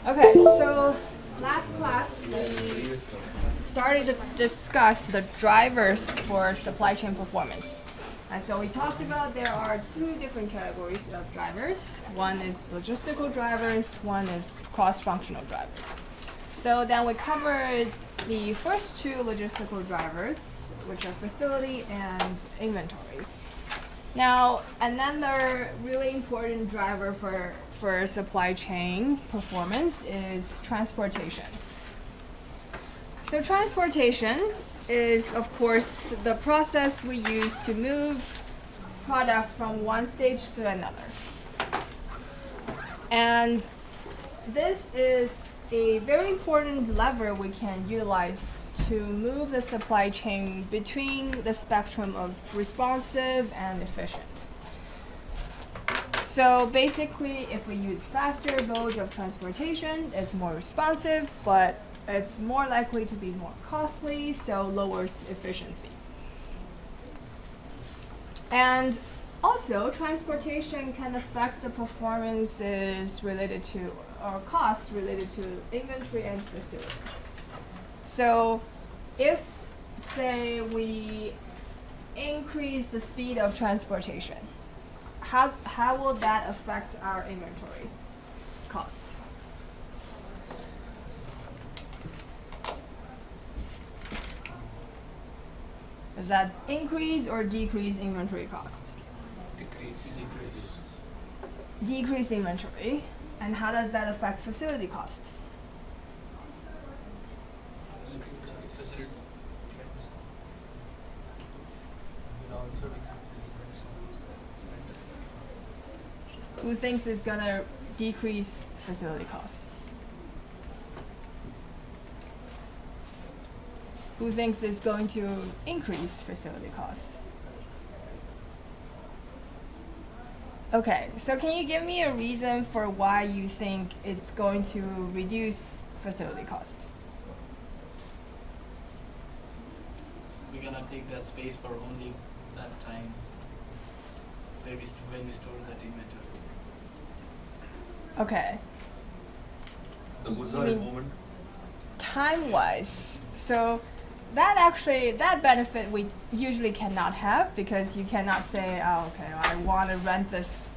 Okay, so last class we started to discuss the drivers for supply chain performance. And so we talked about there are two different categories of drivers. One is logistical drivers, one is cross-functional drivers. So then we covered the first two logistical drivers, which are facility and inventory. Now, another really important driver for supply chain performance is transportation. So transportation is, of course, the process we use to move products from one stage to another. And this is a very important lever we can utilize to move the supply chain between the spectrum of responsive and efficient. So basically, if we use faster modes of transportation, it's more responsive, but it's more likely to be more costly, so lowers efficiency. And also, transportation can affect the performances related to, or costs related to inventory and facilities. So if, say, we increase the speed of transportation, how will that affect our inventory cost? Does that increase or decrease inventory cost? Decrease inventory. And how does that affect facility cost? Who thinks it's gonna decrease facility cost? Who thinks it's going to increase facility cost? Okay, so can you give me a reason for why you think it's going to reduce facility cost? We're gonna take that space for only that time when we store that inventory. Okay. The goods are in movement. Time-wise, so that benefit we usually cannot have because you cannot say, oh, okay, I want to rent this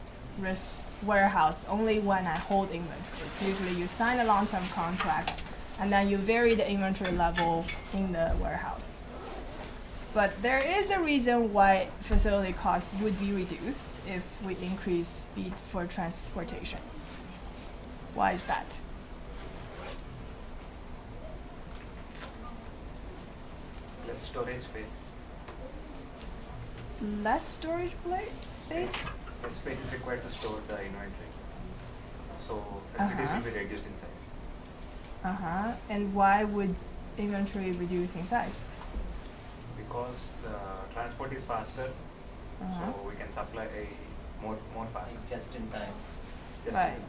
warehouse only when I hold inventory. It's usually you sign a long-term contract and then you vary the inventory level in the warehouse. But there is a reason why facility costs would be reduced if we increase speed for transportation. Why is that? Less storage space. Less storage space? Less space is required to store the inventory. So facilities will be reduced in size. And why would inventory reduce in size? Because the transport is faster, so we can supply more fast. Just in time. Just in Right. time.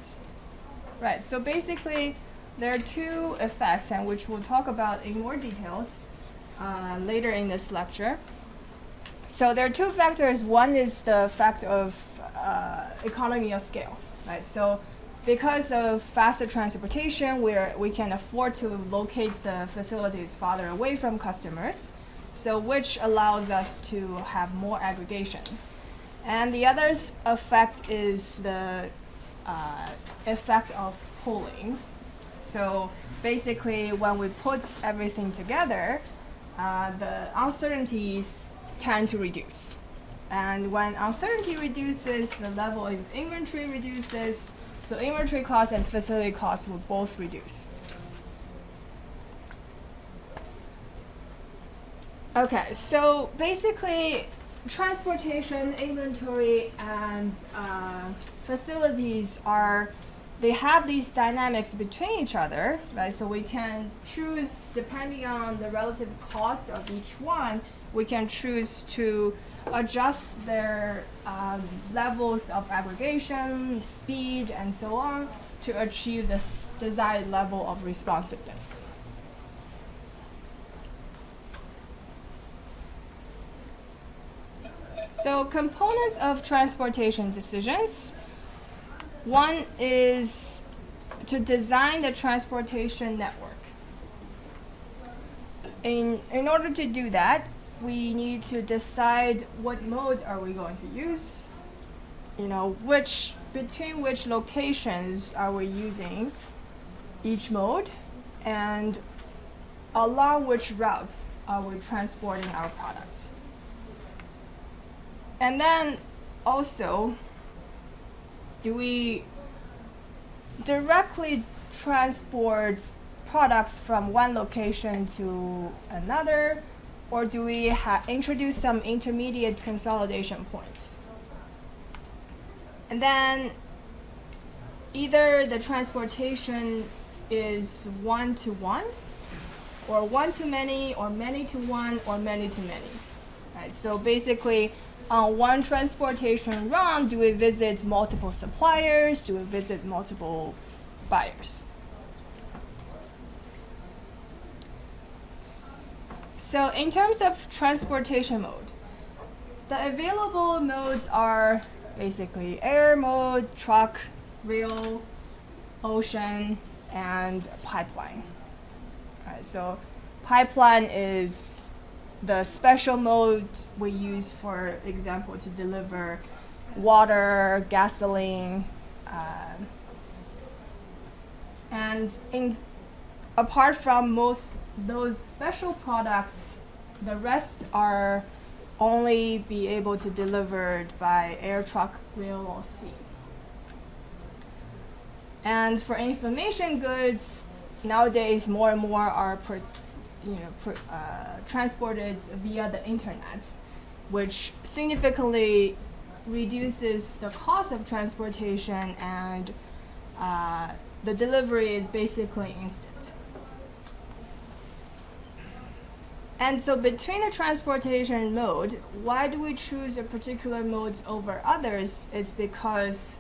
Right. So basically, there are two effects, and which we'll talk about in more details later in this lecture. So there are two factors. One is the fact of economy of scale, right? So because of faster transportation, we can afford to locate the facilities farther away from customers, so which allows us to have more aggregation. And the other effect is the effect of pooling. So basically, when we put everything together, the uncertainties tend to reduce. And when uncertainty reduces, the level of inventory reduces, so inventory costs and facility costs will both reduce. Okay, so basically, transportation, inventory, and facilities they have these dynamics between each other, right? So we can choose, depending on the relative cost of each one, we can choose to adjust their levels of aggregation, speed, and so on to achieve this desired level of responsiveness. So components of transportation decisions. One is to design the transportation network. In order to do that, we need to decide what mode are we going to use, between which locations are we using each mode, and along which routes are we transporting our products. And then also, do we directly transport products from one location to another, or do we introduce some intermediate consolidation points? And then either the transportation is one-to-one, or one-to-many, or many-to-one, or many-to-many. Right, so basically, on one transportation run, do we visit multiple suppliers? Do we visit multiple buyers? So in terms of transportation mode, the available modes are basically air mode, truck, rail, ocean, and pipeline. Alright, so pipeline is the special mode we use, for example, to deliver water, gasoline, and apart from most those special products, the rest are only be able to delivered by air, truck, rail, or sea. And for information goods, nowadays more and more are transported via the internet, which significantly reduces the cost of transportation, and the delivery is basically instant. And so between the transportation mode, why do we choose a particular mode over others? It's because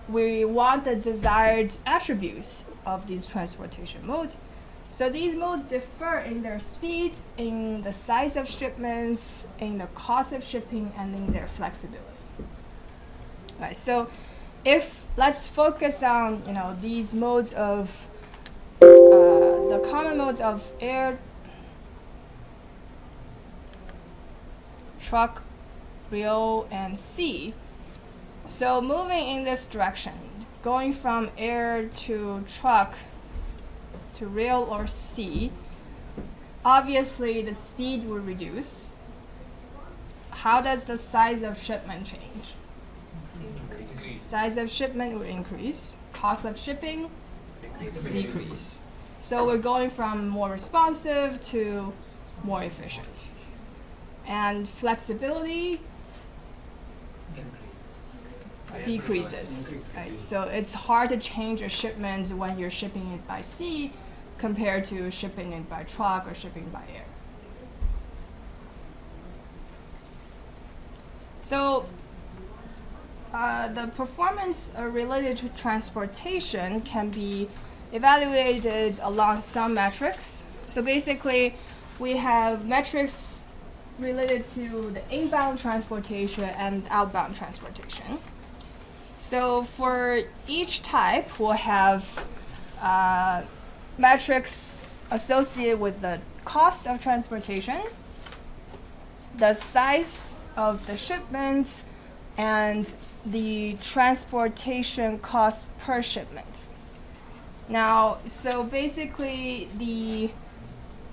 we want the desired attributes of these transportation modes. So these modes differ in their speed, in the size of shipments, in the cost of shipping, and in their flexibility. Right, so let's focus on these modes of the common modes of air, truck, rail, and sea. So moving in this direction, going from air to truck to rail or sea, obviously the speed will reduce. How does the size of shipment change? Size of shipment will increase. Cost of shipping decrease. So we're going from more responsive to more efficient. And flexibility decreases. Right? So it's hard to change a shipment when you're shipping it by sea compared to shipping it by truck or shipping by air. So the performance related to transportation can be evaluated along some metrics. So basically, we have metrics related to the inbound transportation and outbound transportation. So for each type, we'll have metrics associated with the cost of transportation, the size of the shipment, and the transportation cost per shipment. Now, so basically the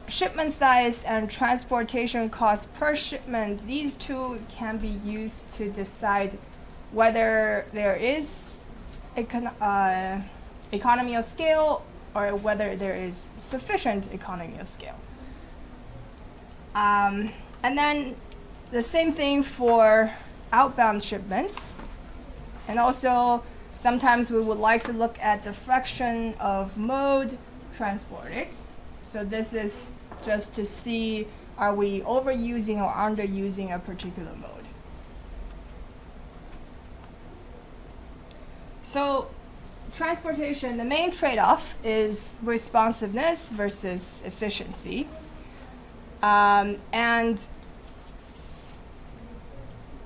shipment size and transportation cost per shipment, these two can be used to decide whether there is economy of scale or whether there is sufficient economy of scale. And then the same thing for outbound shipments. And also, sometimes we would like to look at the fraction of mode transported. So this is just to see, are we overusing or underusing a particular mode? So transportation, the main trade-off is responsiveness versus efficiency. And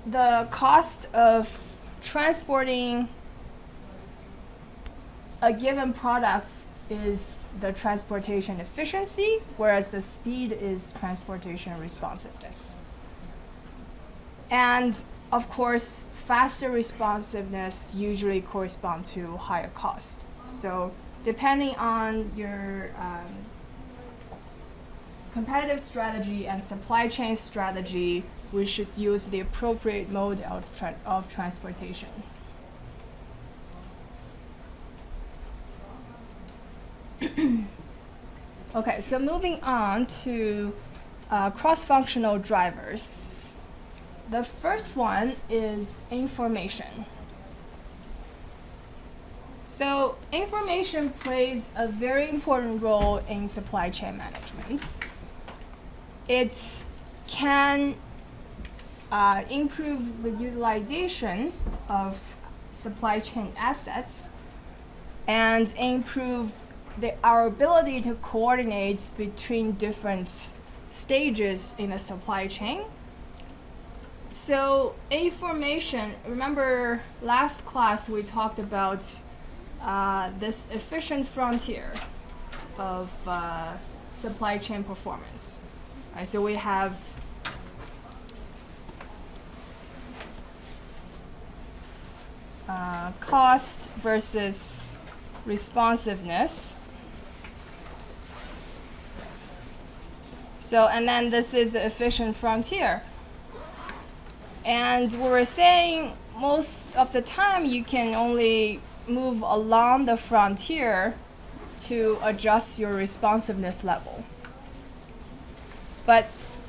the cost of transporting a given product is the transportation efficiency, whereas the speed is transportation responsiveness. And of course, faster responsiveness usually corresponds to higher cost. So depending on your competitive strategy and supply chain strategy, we should use the appropriate mode of transportation. Okay, so moving on to cross-functional drivers. The first one is information. So information plays a very important role in supply chain management. It can improve the utilization of supply chain assets and improve our ability to coordinate between different stages in a supply chain. So information, remember last class we talked about this efficient frontier of supply chain performance. Right, so we have cost versus responsiveness. So, and then this is the efficient frontier. And we were saying most of the time you can only move along the frontier to adjust your responsiveness level. But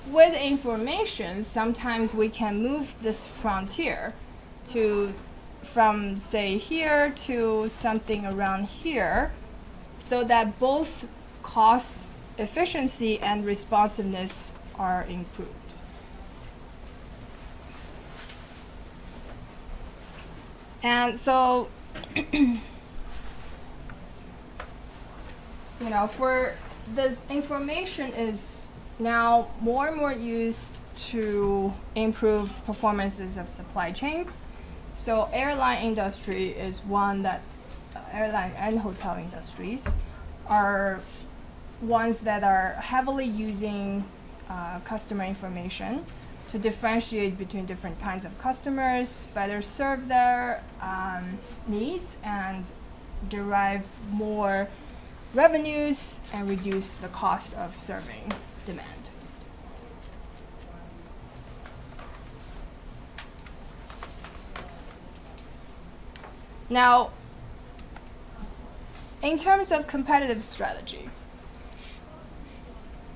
with information, sometimes we can move this frontier from say here to something around here, so that both cost efficiency and responsiveness are improved. And so, for this information is now more and more used to improve performances of supply chains. So airline industry is one that, airline and hotel industries are ones that are heavily using customer information to differentiate between different kinds of customers, better serve their needs, and derive more revenues and reduce the cost of serving demand. Now, in terms of competitive strategy,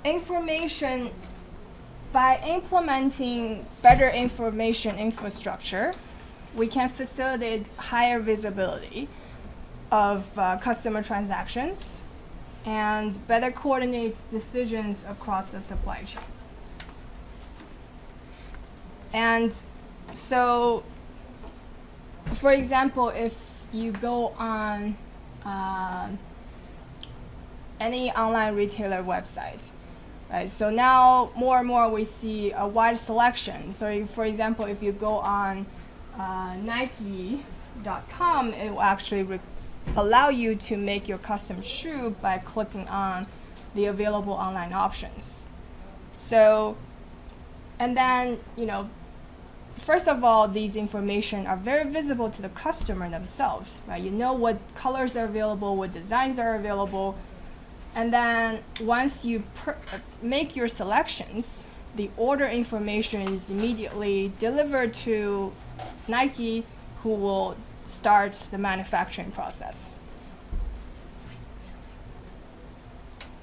information, by implementing better information infrastructure, we can facilitate higher visibility of customer transactions and better coordinate decisions across the supply chain. And so, for example, if you go on any online retailer website, right? So now more and more we see a wide selection. So for example, if you go on Nike.com, it will actually allow you to make your custom shoe by clicking on the available online options. So, and then, first of all, these information are very visible to the customer themselves, right? You know what colors are available, what designs are available. And then once you make your selections, the order information is immediately delivered to Nike, who will start the manufacturing process.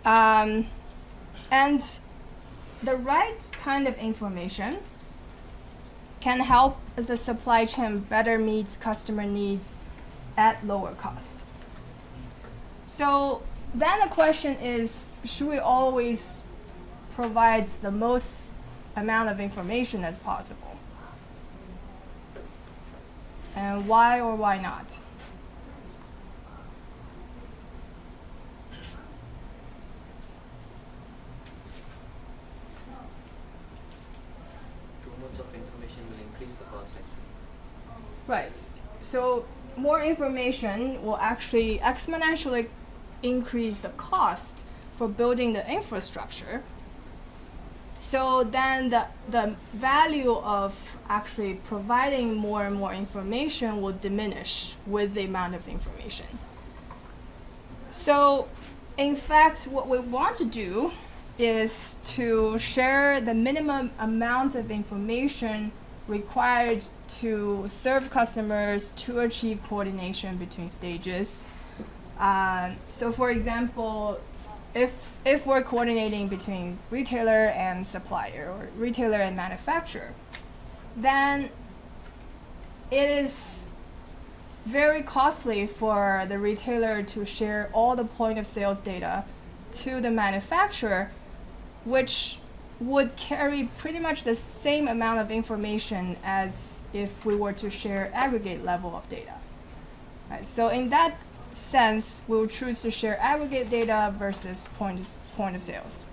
And the right kind of information can help the supply chain better meet customer needs at lower cost. So then the question is, should we always provide the most amount of information as possible? And why or why not? Too much of information will increase the cost actually. Right. So more information will actually exponentially increase the cost for building the infrastructure. So then the value of actually providing more and more information will diminish with the amount of information. So in fact, what we want to do is to share the minimum amount of information required to serve customers to achieve coordination between stages. So for example, if we're coordinating between retailer and supplier or retailer and manufacturer, then it is very costly for the retailer to share all the point of sales data to the manufacturer, which would carry pretty much the same amount of information as if we were to share aggregate level of data. Right, so in that sense, we'll choose to share aggregate data versus point of sales.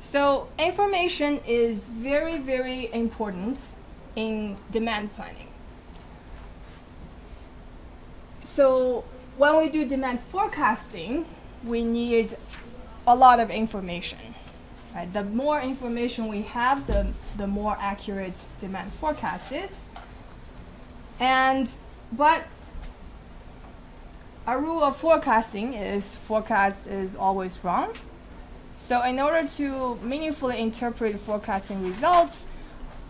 So information is very, very important in demand planning. So when we do demand forecasting, we need a lot of information. Right? The more information we have, the more accurate demand forecast is. But a rule of forecasting is forecast is always wrong. So in order to meaningfully interpret forecasting results,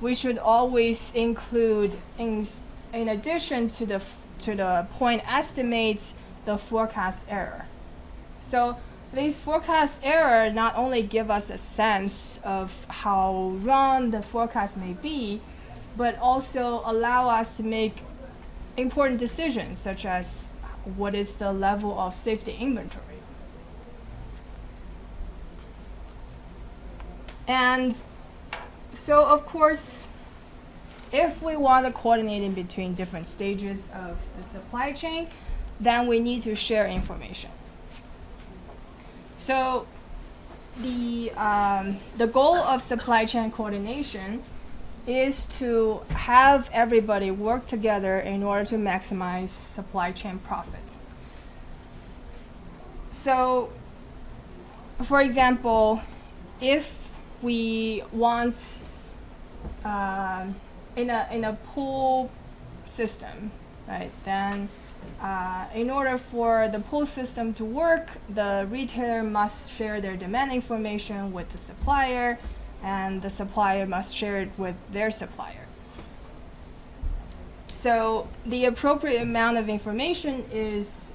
we should always include, in addition to the point estimates, the forecast error. So these forecast error not only give us a sense of how wrong the forecast may be, but also allow us to make important decisions, such as what is the level of safety inventory. And so, of course, if we want to coordinate in between different stages of the supply chain, then we need to share information. So the goal of supply chain coordination is to have everybody work together in order to maximize supply chain profits. So, for example, if we want in a pool system, right? Then, in order for the pool system to work, the retailer must share their demand information with the supplier, and the supplier must share it with their supplier. So the appropriate amount of information is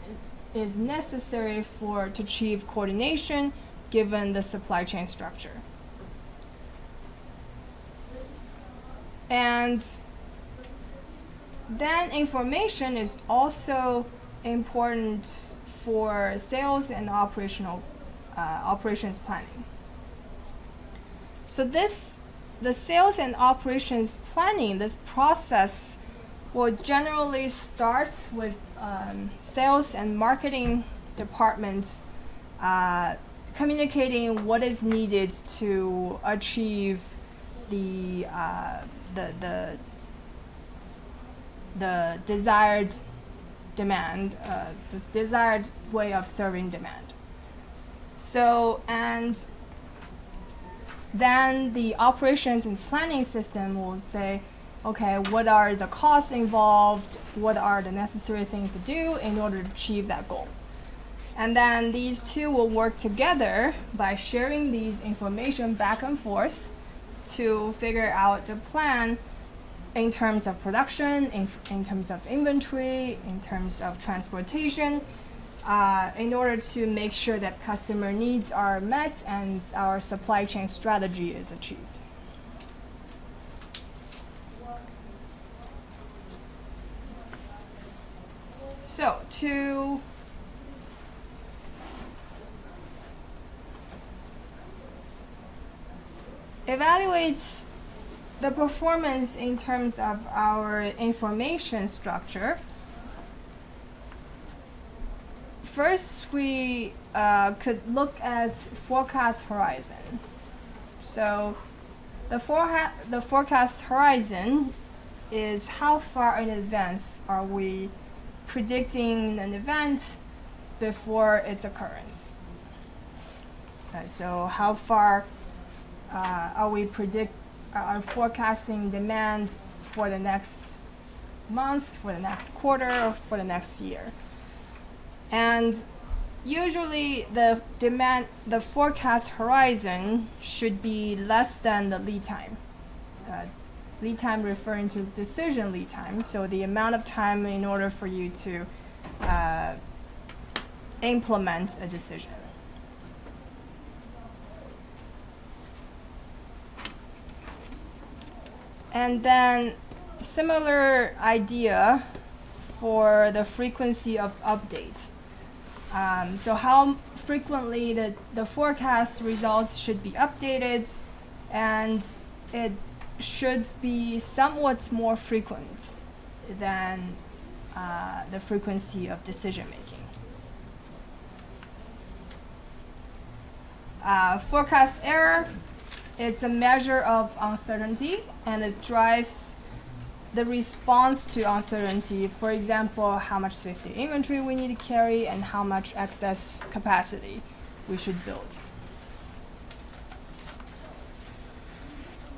necessary to achieve coordination given the supply chain structure. And then information is also important for sales and operations planning. So the sales and operations planning, this process will generally start with sales and marketing departments communicating what is needed to achieve the desired demand, the desired way of serving demand. So, and then the operations and planning system will say, okay, what are the costs involved? What are the necessary things to do in order to achieve that goal? And then these two will work together by sharing these information back and forth to figure out the plan in terms of production, in terms of inventory, in terms of transportation, in order to make sure that customer needs are met and our supply chain strategy is achieved. So to evaluate the performance in terms of our information structure, first we could look at forecast horizon. So the forecast horizon is how far in advance are we predicting an event before its occurrence. So how far are we forecasting demand for the next month, for the next quarter, or for the next year. And usually the forecast horizon should be less than the lead time. Lead time referring to decision lead time, so the amount of time in order for you to implement a decision. And then similar idea for the frequency of updates. So how frequently the forecast results should be updated, and it should be somewhat more frequent than the frequency of decision making. Forecast error, it's a measure of uncertainty, and it drives the response to uncertainty. For example, how much safety inventory we need to carry and how much excess capacity we should build.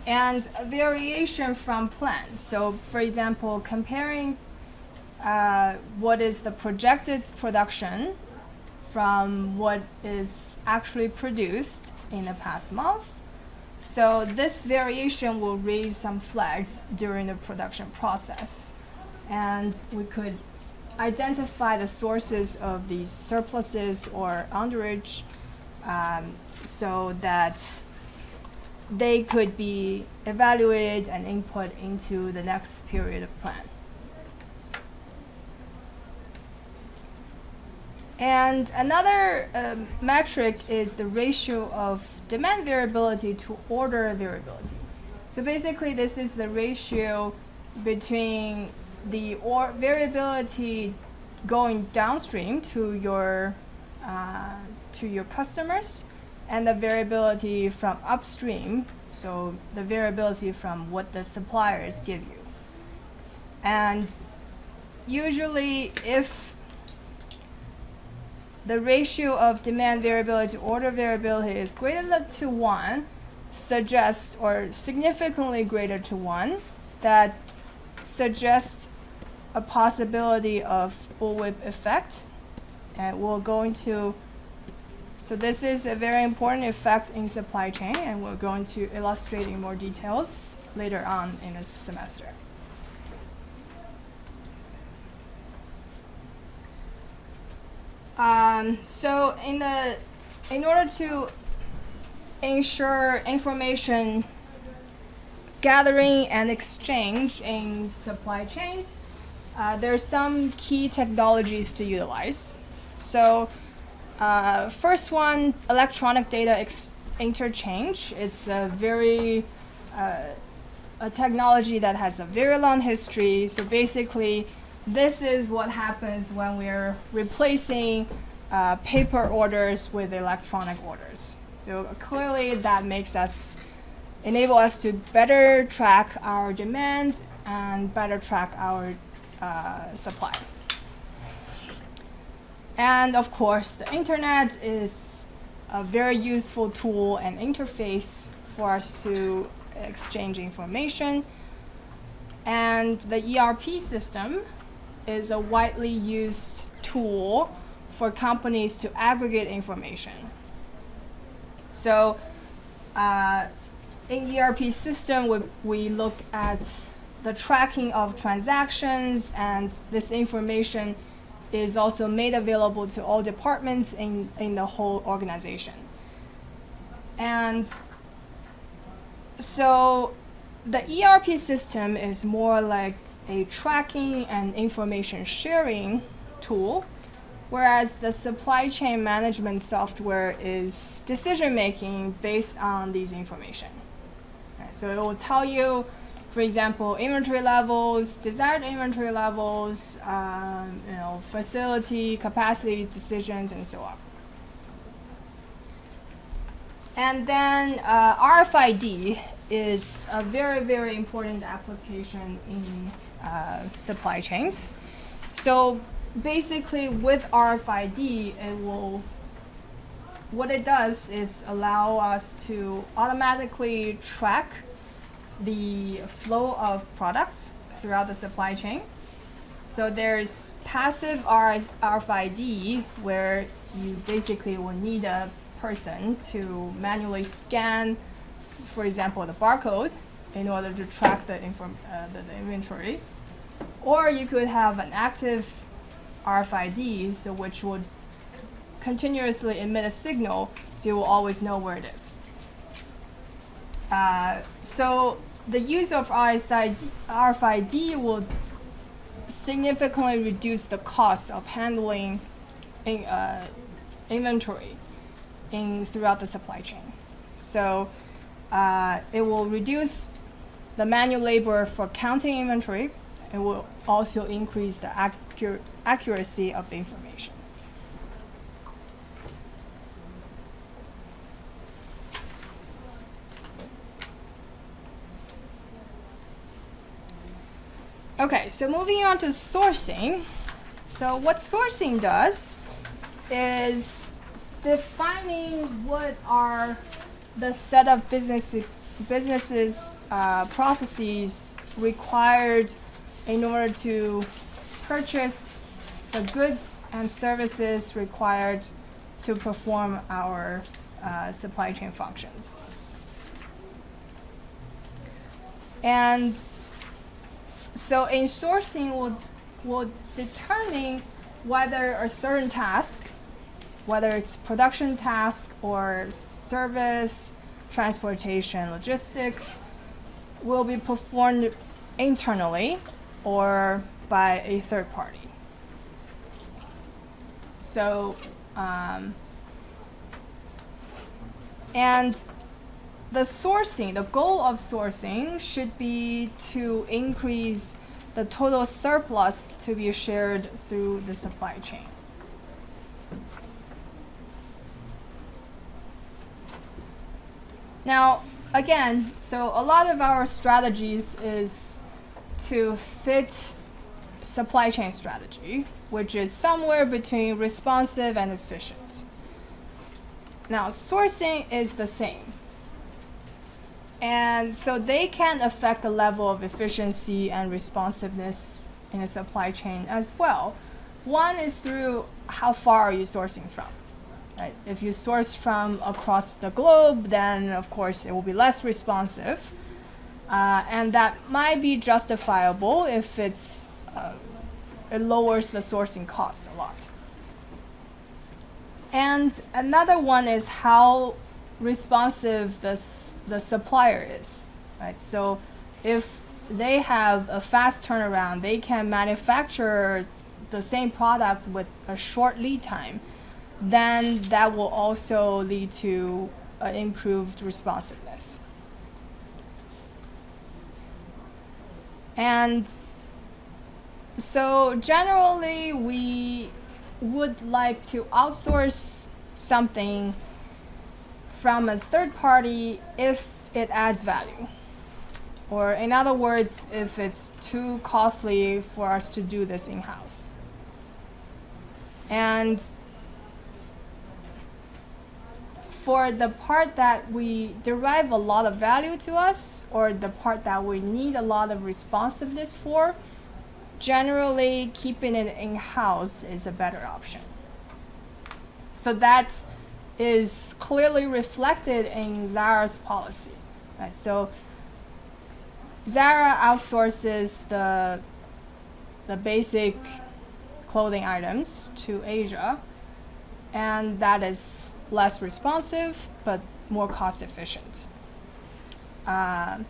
And a variation from plan. So for example, comparing what is the projected production from what is actually produced in the past month. So this variation will raise some flags during the production process. And we could identify the sources of these surpluses or underage so that they could be evaluated and input into the next period of plan. And another metric is the ratio of demand variability to order variability. So basically this is the ratio between the variability going downstream to your customers and the variability from upstream, so the variability from what the suppliers give you. And usually if the ratio of demand variability to order variability is greater than to 1, suggests, or significantly greater to 1, that suggests a possibility of bullwhip effect. And we'll go into, so this is a very important effect in supply chain, and we're going to illustrate in more details later on in this semester. So in order to ensure information gathering and exchange in supply chains, there are some key technologies to utilize. So first one, electronic data interchange. It's a very a technology that has a very long history. So basically, this is what happens when we're replacing paper orders with electronic orders. So clearly that enable us to better track our demand and better track our supply. And of course, the internet is a very useful tool and interface for us to exchange information. And the ERP system is a widely used tool for companies to aggregate information. So in ERP system, we look at the tracking of transactions, and this information is also made available to all departments in the whole organization. And so the ERP system is more like a tracking and information sharing tool, whereas the supply chain management software is decision making based on these information. Right, so it will tell you for example, inventory levels, desired inventory levels, facility capacity decisions, and so on. And then RFID is a very, very important application in supply chains. So basically, with RFID, what it does is allow us to automatically track the flow of products throughout the supply chain. So there's passive RFID, where you basically will need a person to manually scan, for example, the barcode in order to track the inventory. Or you could have an active RFID, so which would continuously emit a signal, so you will always know where it is. So the use of RFID will significantly reduce the cost of handling inventory throughout the supply chain. So it will reduce the manual labor for counting inventory. It will also increase the accuracy of the information. Okay, so moving on to sourcing. So what sourcing does is defining what are the set of businesses processes required in order to purchase the goods and services required to perform our supply chain functions. And so in sourcing, we'll determine whether a certain task, whether it's production task or service, transportation, logistics, will be performed internally or by a third party. So, and the goal of sourcing should be to increase the total surplus to be shared through the supply chain. Now, again, so a lot of our strategies is to fit supply chain strategy, which is somewhere between responsive and efficient. Now, sourcing is the same. And so they can affect the level of efficiency and responsiveness in a supply chain as well. One is through how far are you sourcing from, right? If you source from across the globe, then of course it will be less responsive. And that might be justifiable if it lowers the sourcing costs a lot. And another one is how responsive the supplier is, right? So if they have a fast turnaround, they can manufacture the same product with a short lead time, then that will also lead to improved responsiveness. And so generally we would like to outsource something from a third party if it adds value. Or in other words, if it's too costly for us to do this in-house. And for the part that we derive a lot of value to us, or the part that we need a lot of responsiveness for, generally keeping it in-house is a better option. So that is clearly reflected in Zara's policy, right? So Zara outsources the basic clothing items to Asia, and that is less responsive but more cost efficient, and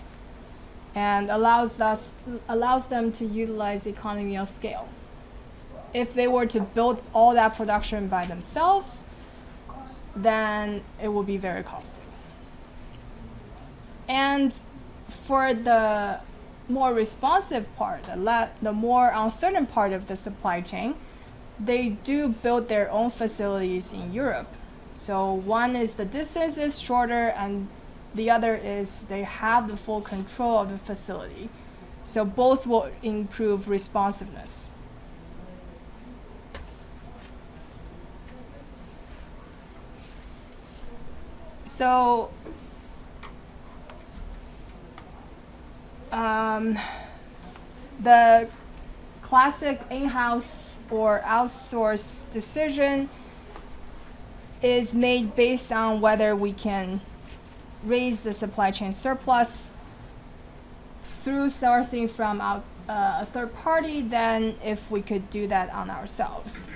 allows them to utilize economy of scale. If they were to build all that production by themselves, then it will be very costly. And for the more responsive part, the more uncertain part of the supply chain, they do build their own facilities in Europe. So one is the distance is shorter, and the other is they have the full control of the facility. So both will improve responsiveness. So the classic in-house or outsource decision is made based on whether we can raise the supply chain surplus through sourcing from a third party than if we could do that on ourselves.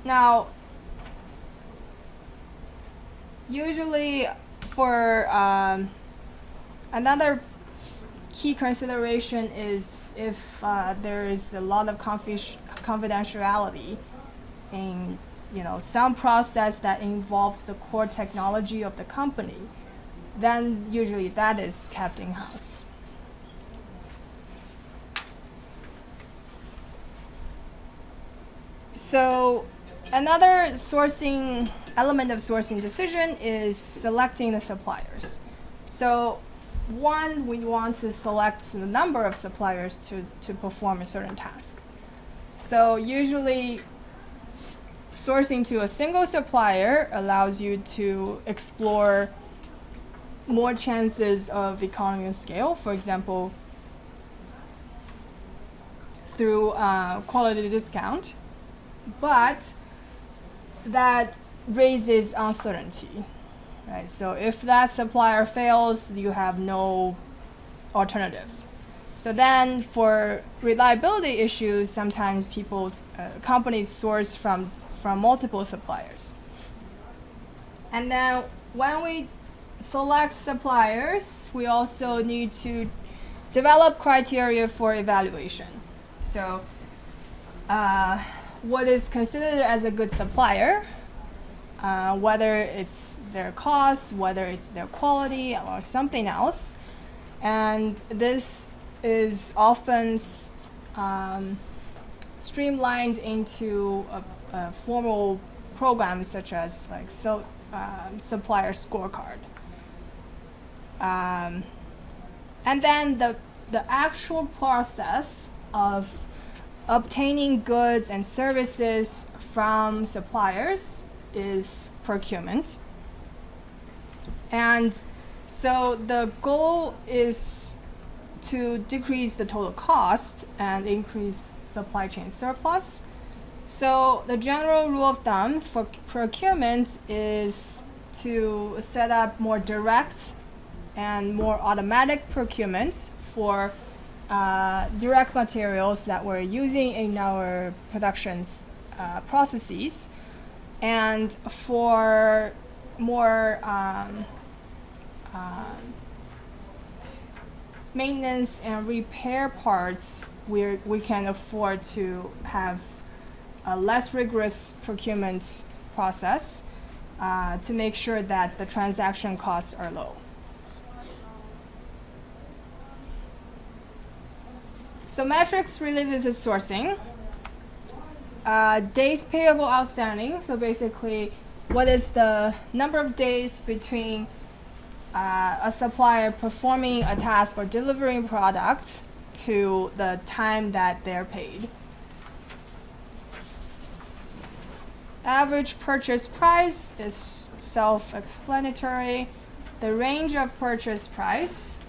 Now, usually for another key consideration is if there is a lot of confidentiality in some process that involves the core technology of the company, then usually that is kept in-house. So another element of sourcing decision is selecting the suppliers. So one, we want to select the number of suppliers to perform a certain task. So usually sourcing to a single supplier allows you to explore more chances of economy of scale, for example, through quality discount, but that raises uncertainty, right? So if that supplier fails, you have no alternatives. So then for reliability issues, sometimes companies source from multiple suppliers. And then when we select suppliers, we also need to develop criteria for evaluation. So what is considered as a good supplier, whether it's their cost, whether it's their quality, or something else. And this is often streamlined into a formal program such as supplier scorecard. And then the actual process of obtaining goods and services from suppliers is procurement. And so the goal is to decrease the total cost and increase supply chain surplus. So the general rule of thumb for procurement is to set up more direct and more automatic procurement for direct materials that we're using in our production processes, and for more maintenance and repair parts, we can afford to have a less rigorous procurement process to make sure that the transaction costs are low. So metrics related to sourcing. Days payable outstanding. So basically, what is the number of days between a supplier performing a task or delivering product to the time that they're paid. Average purchase price is self-explanatory. The range of purchase price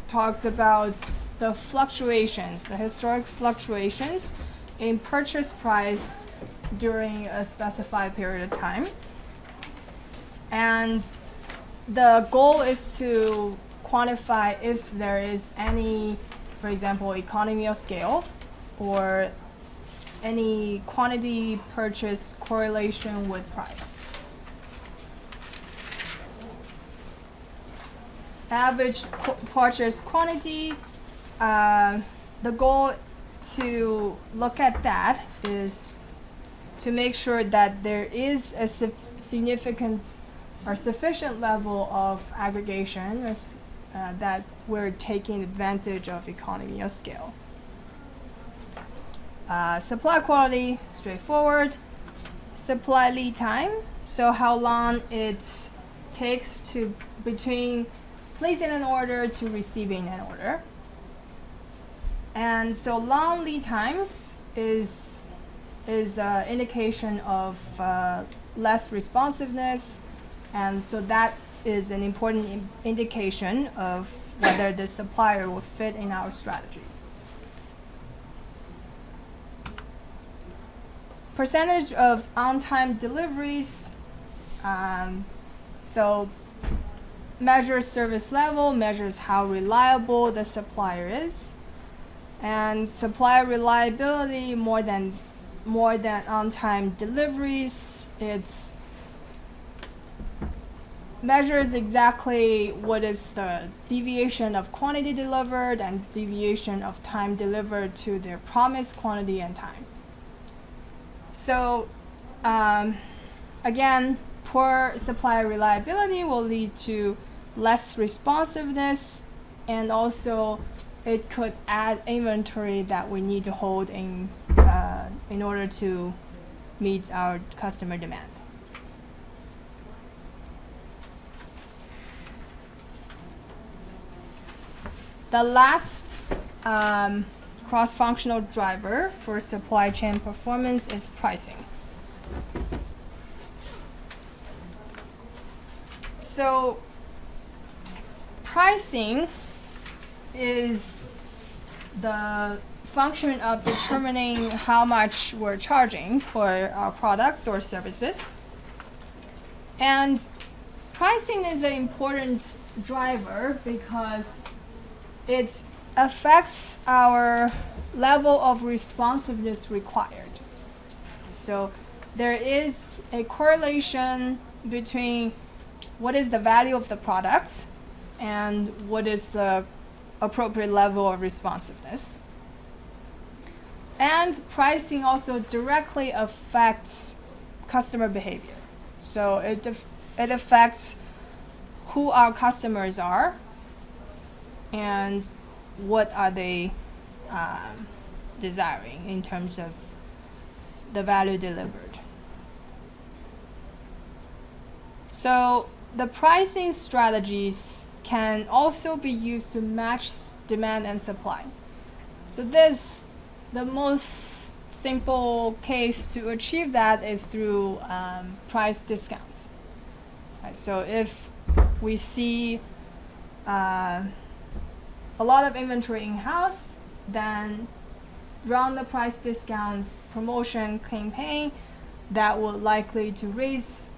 talks about the fluctuations, the historic fluctuations in purchase price during a specified period of time. And the goal is to quantify if there is any, for example, economy of scale or any quantity purchase correlation with price. Average purchase quantity, the goal to look at that is to make sure that there is a significant or sufficient level of aggregation that we're taking advantage of economy of scale. Supply quality, straightforward. Supply lead time, so how long it takes to between placing an order to receiving an order. And so long lead times is indication of less responsiveness, and so that is an important indication of whether the supplier will fit in our strategy. Percentage of on-time deliveries, so measures service level, measures how reliable the supplier is, and supplier reliability more than on-time deliveries. It's measures exactly what is the deviation of quantity delivered and deviation of time delivered to their promised quantity and time. So, again, poor supplier reliability will lead to less responsiveness, and also it could add inventory that we need to hold in order to meet our customer demand. The last cross-functional driver for supply chain performance is pricing. So pricing is the function of determining how much we're charging for our products or services. And pricing is an important driver because it affects our level of responsiveness required. So there is a correlation between what is the value of the product and what is the appropriate level of responsiveness. And pricing also directly affects customer behavior. So it affects who our customers are and what are they desiring in terms of the value delivered. So the pricing strategies can also be used to match demand and supply. So the most simple case to achieve that is through price discounts. Right, so if we see a lot of inventory in-house, then run the price discount promotion campaign that will likely to raise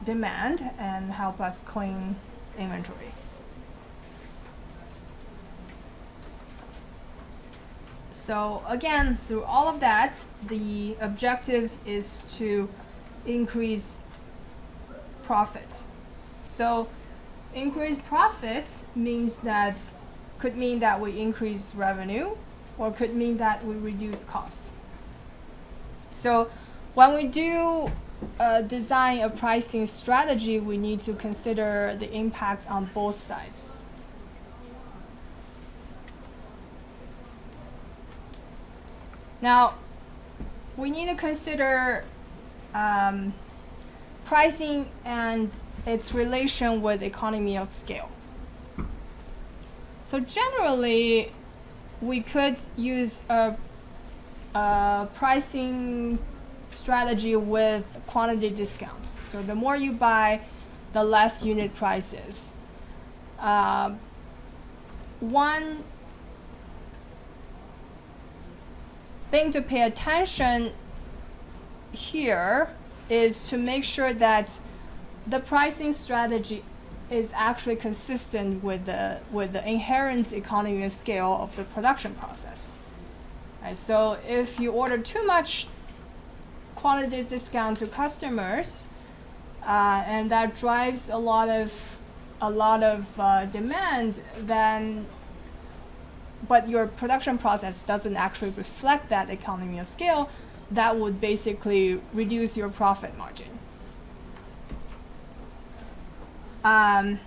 demand and help us clean inventory. So again, through all of that, the objective is to increase profit. So increase profit could mean that we increase revenue, or could mean that we reduce cost. So when we do design a pricing strategy, we need to consider the impact on both sides. Now, we need to consider pricing and its relation with economy of scale. So generally, we could use a pricing strategy with quantity discounts. So the more you buy, the less unit prices. One thing to pay attention here is to make sure that the pricing strategy is actually consistent with the inherent economy of scale of the production process. Right, so if you order too much quantity discount to customers, and that drives a lot of demand, then but your production process doesn't actually reflect that economy of scale, that would basically reduce your profit margin. And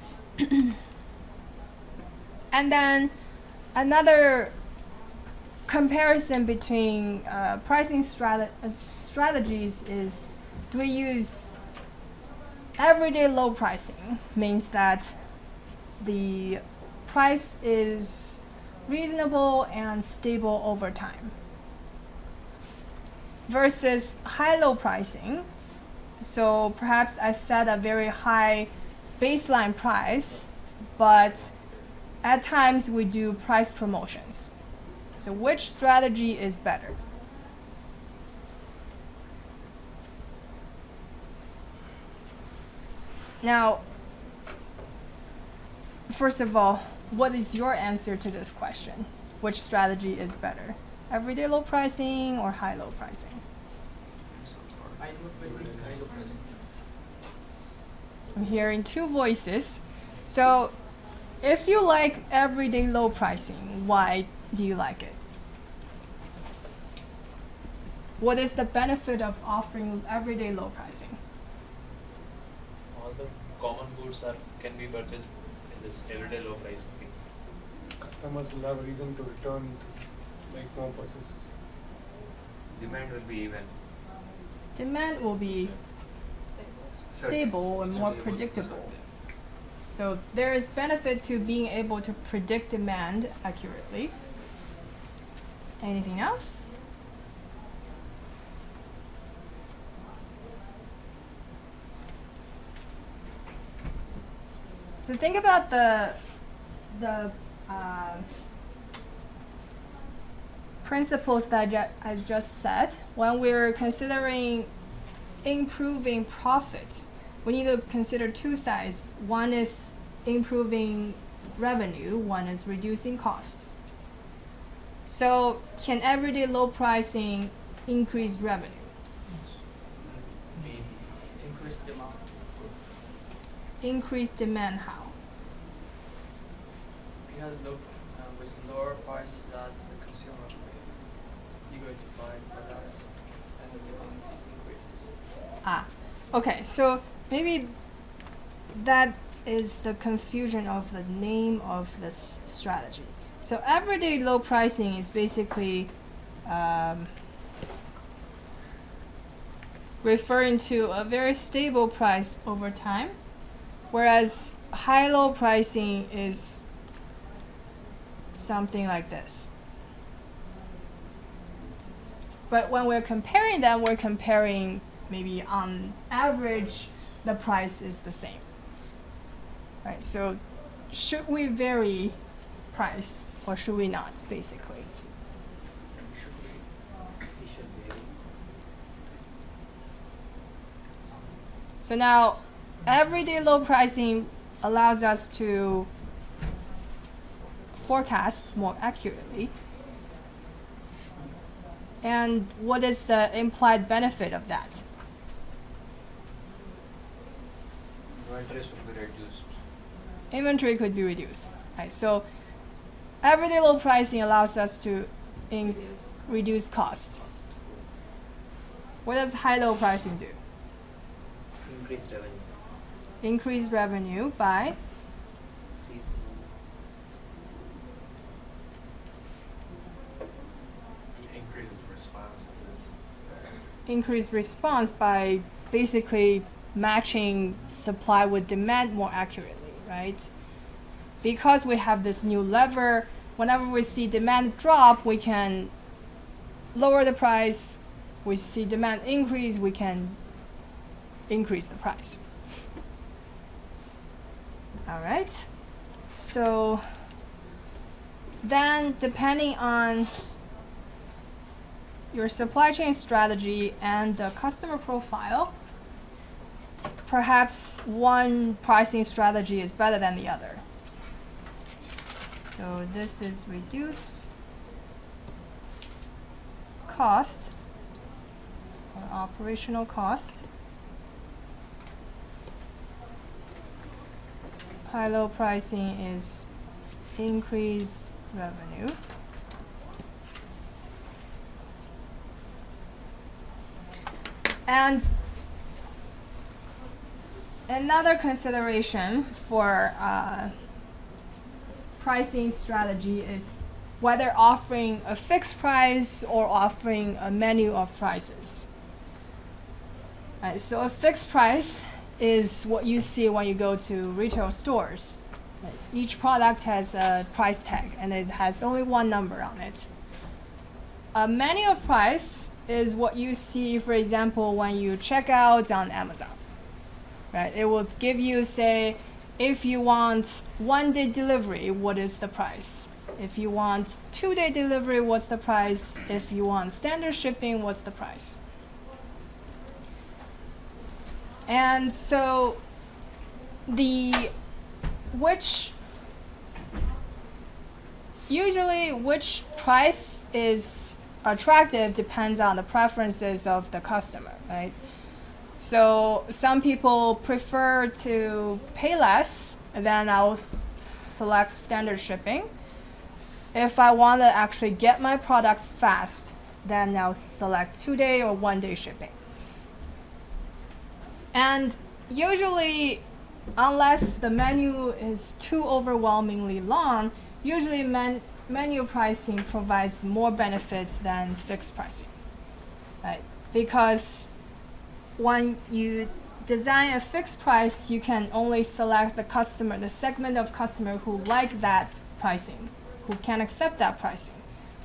then another comparison between pricing strategies is, do we use everyday low pricing? Means that the price is reasonable and stable over time, versus high-low pricing. So perhaps I set a very high baseline price, but at times we do price promotions. So which strategy is better? Now, first of all, what is your answer to this question? Which strategy is better? Everyday low pricing or high-low pricing? I'm hearing two voices. So if you like everyday low pricing, why do you like it? What is the benefit of offering everyday low pricing? All the common goods can be purchased in this everyday low price things. Customers will have a reason to return to make more purchases. Demand will be even. Demand will be stable and more predictable. So there is benefit to being able to predict demand accurately. Anything else? So think about the principles that I just said. When we're considering improving profits, we need to consider two sides. One is improving revenue, one is reducing cost. So can everyday low pricing increase revenue? Maybe. Increase demand. Increase demand how? Because with lower price that the consumer will eager to buy products and the demand increases. Okay, so maybe that is the confusion of the name of this strategy. So everyday low pricing is basically referring to a very stable price over time, whereas high-low pricing is something like this. But when we're comparing them, we're comparing maybe on average the price is the same. Right, so should we vary price or should we not, basically? We should be. So now, everyday low pricing allows us to forecast more accurately. And what is the implied benefit of that? Inventories will be reduced. Inventory could be reduced. Right? So everyday low pricing allows us to reduce cost. What does high-low pricing do? Increased revenue. Increase revenue by Seasonal. Increases responsiveness. increased response by basically matching supply with demand more accurately, right? Because we have this new lever, whenever we see demand drop, we can lower the price. We see demand increase, we can increase the price. All right. So then depending on your supply chain strategy and the customer profile, perhaps one pricing strategy is better than the other. So this is reduce cost or operational cost. High-low pricing is increase revenue. And another consideration for pricing strategy is whether offering a fixed price or offering a menu of prices. Right, so a fixed price is what you see when you go to retail stores. Right, each product has a price tag and it has only one number on it. A menu of price is what you see, for example, when you check out on Amazon. Right, it will give you, say, if you want 1-day delivery, what is the price? If you want 2-day delivery, what's the price? If you want standard shipping, what's the price? And so usually which price is attractive depends on the preferences of the customer, right? So some people prefer to pay less, and then I'll select standard shipping. If I want to actually get my product fast, then I'll select 2-day or 1-day shipping. And usually, unless the menu is too overwhelmingly long, usually menu pricing provides more benefits than fixed pricing, right? Because when you design a fixed price, you can only select the segment of customer who like that pricing, who can accept that pricing.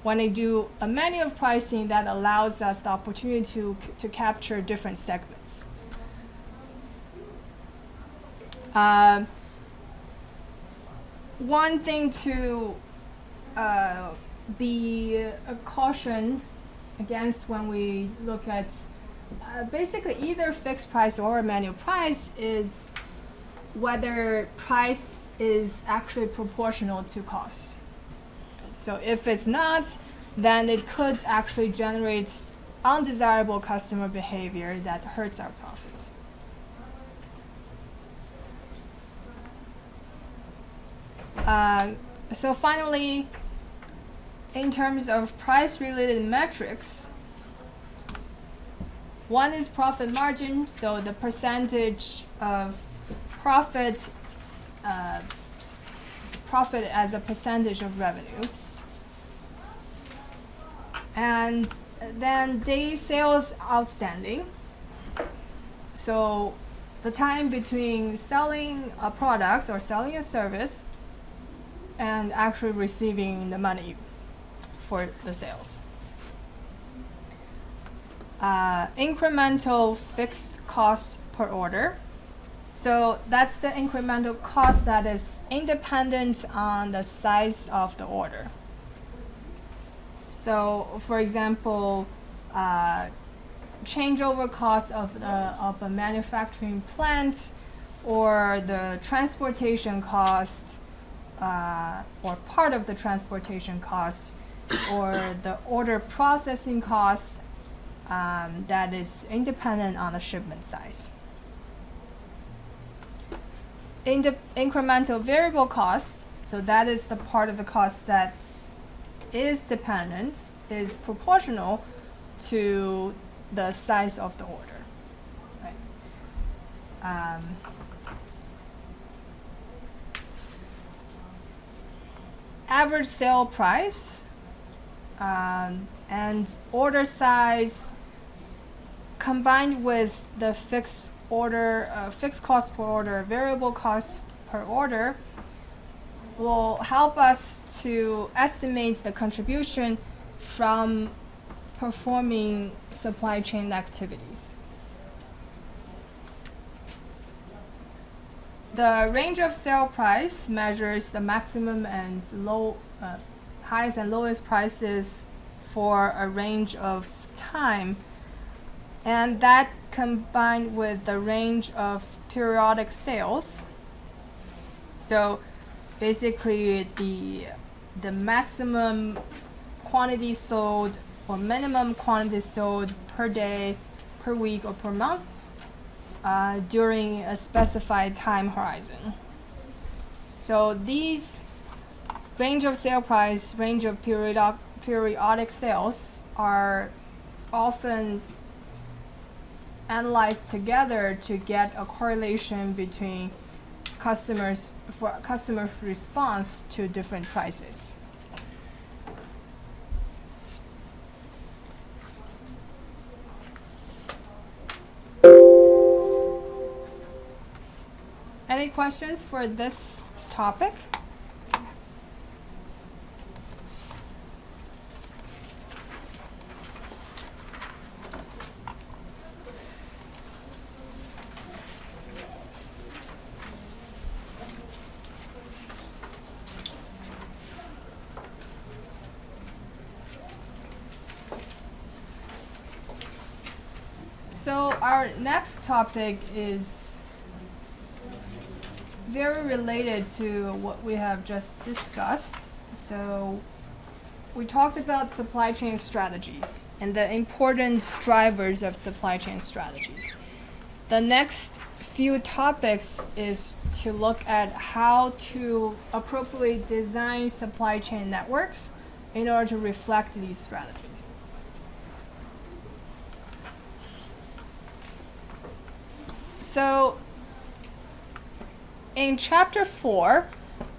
When they do a menu of pricing, that allows us the opportunity to capture different segments. One thing to be a caution against when we look at basically either fixed price or a menu price is whether price is actually proportional to cost. So if it's not, then it could actually generate undesirable customer behavior that hurts our profit. So finally, in terms of price-related metrics, one is profit margin, so the percentage of profit as a percentage of revenue. And then day sales outstanding. So the time between selling a product or selling a service and actually receiving the money for the sales. Incremental fixed cost per order. So that's the incremental cost that is independent on the size of the order. So, for example, changeover cost of a manufacturing plant, or the transportation cost, or part of the transportation cost, or the order processing cost, that is independent on the shipment size. Incremental variable costs, so that is the part of the cost that is proportional to the size of the order. Right? Average sale price and order size combined with the fixed cost per order, variable cost per order, will help us to estimate the contribution from performing supply chain activities. The range of sale price measures the maximum and highest and lowest prices for a range of time, and that combined with the range of periodic sales. So basically the maximum quantity sold or minimum quantity sold per day, per week, or per month during a specified time horizon. So these range of sale price, range of periodic, periodic sales are often analyzed together to get a correlation between customers' response to different prices. Any questions for this topic? So our next topic is very related to what we have just discussed. So we talked about supply chain strategies and the important drivers of supply chain strategies. The next few topics is to look at how to appropriately design supply chain networks in order to reflect these strategies. So in chapter 4,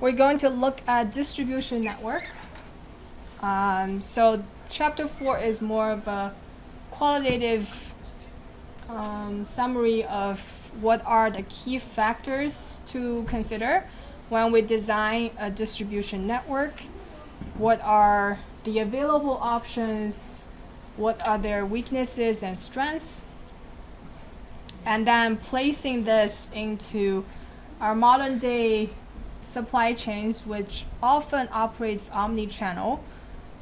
we're going to look at distribution networks. So chapter 4 is more of a qualitative summary of what are the key factors to consider when we design a distribution network, what are the available options, what are their weaknesses and strengths, and then placing this into our modern day supply chains, which often operates omni-channel,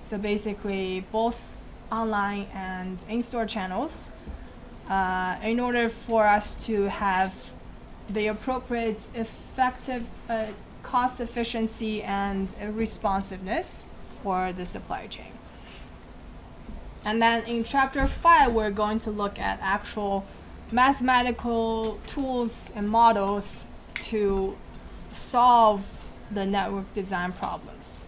so basically both online and in-store channels, in order for us to have the appropriate effective cost efficiency and responsiveness for the supply chain. And then in chapter 5, we're going to look at actual mathematical tools and models to solve the network design problems.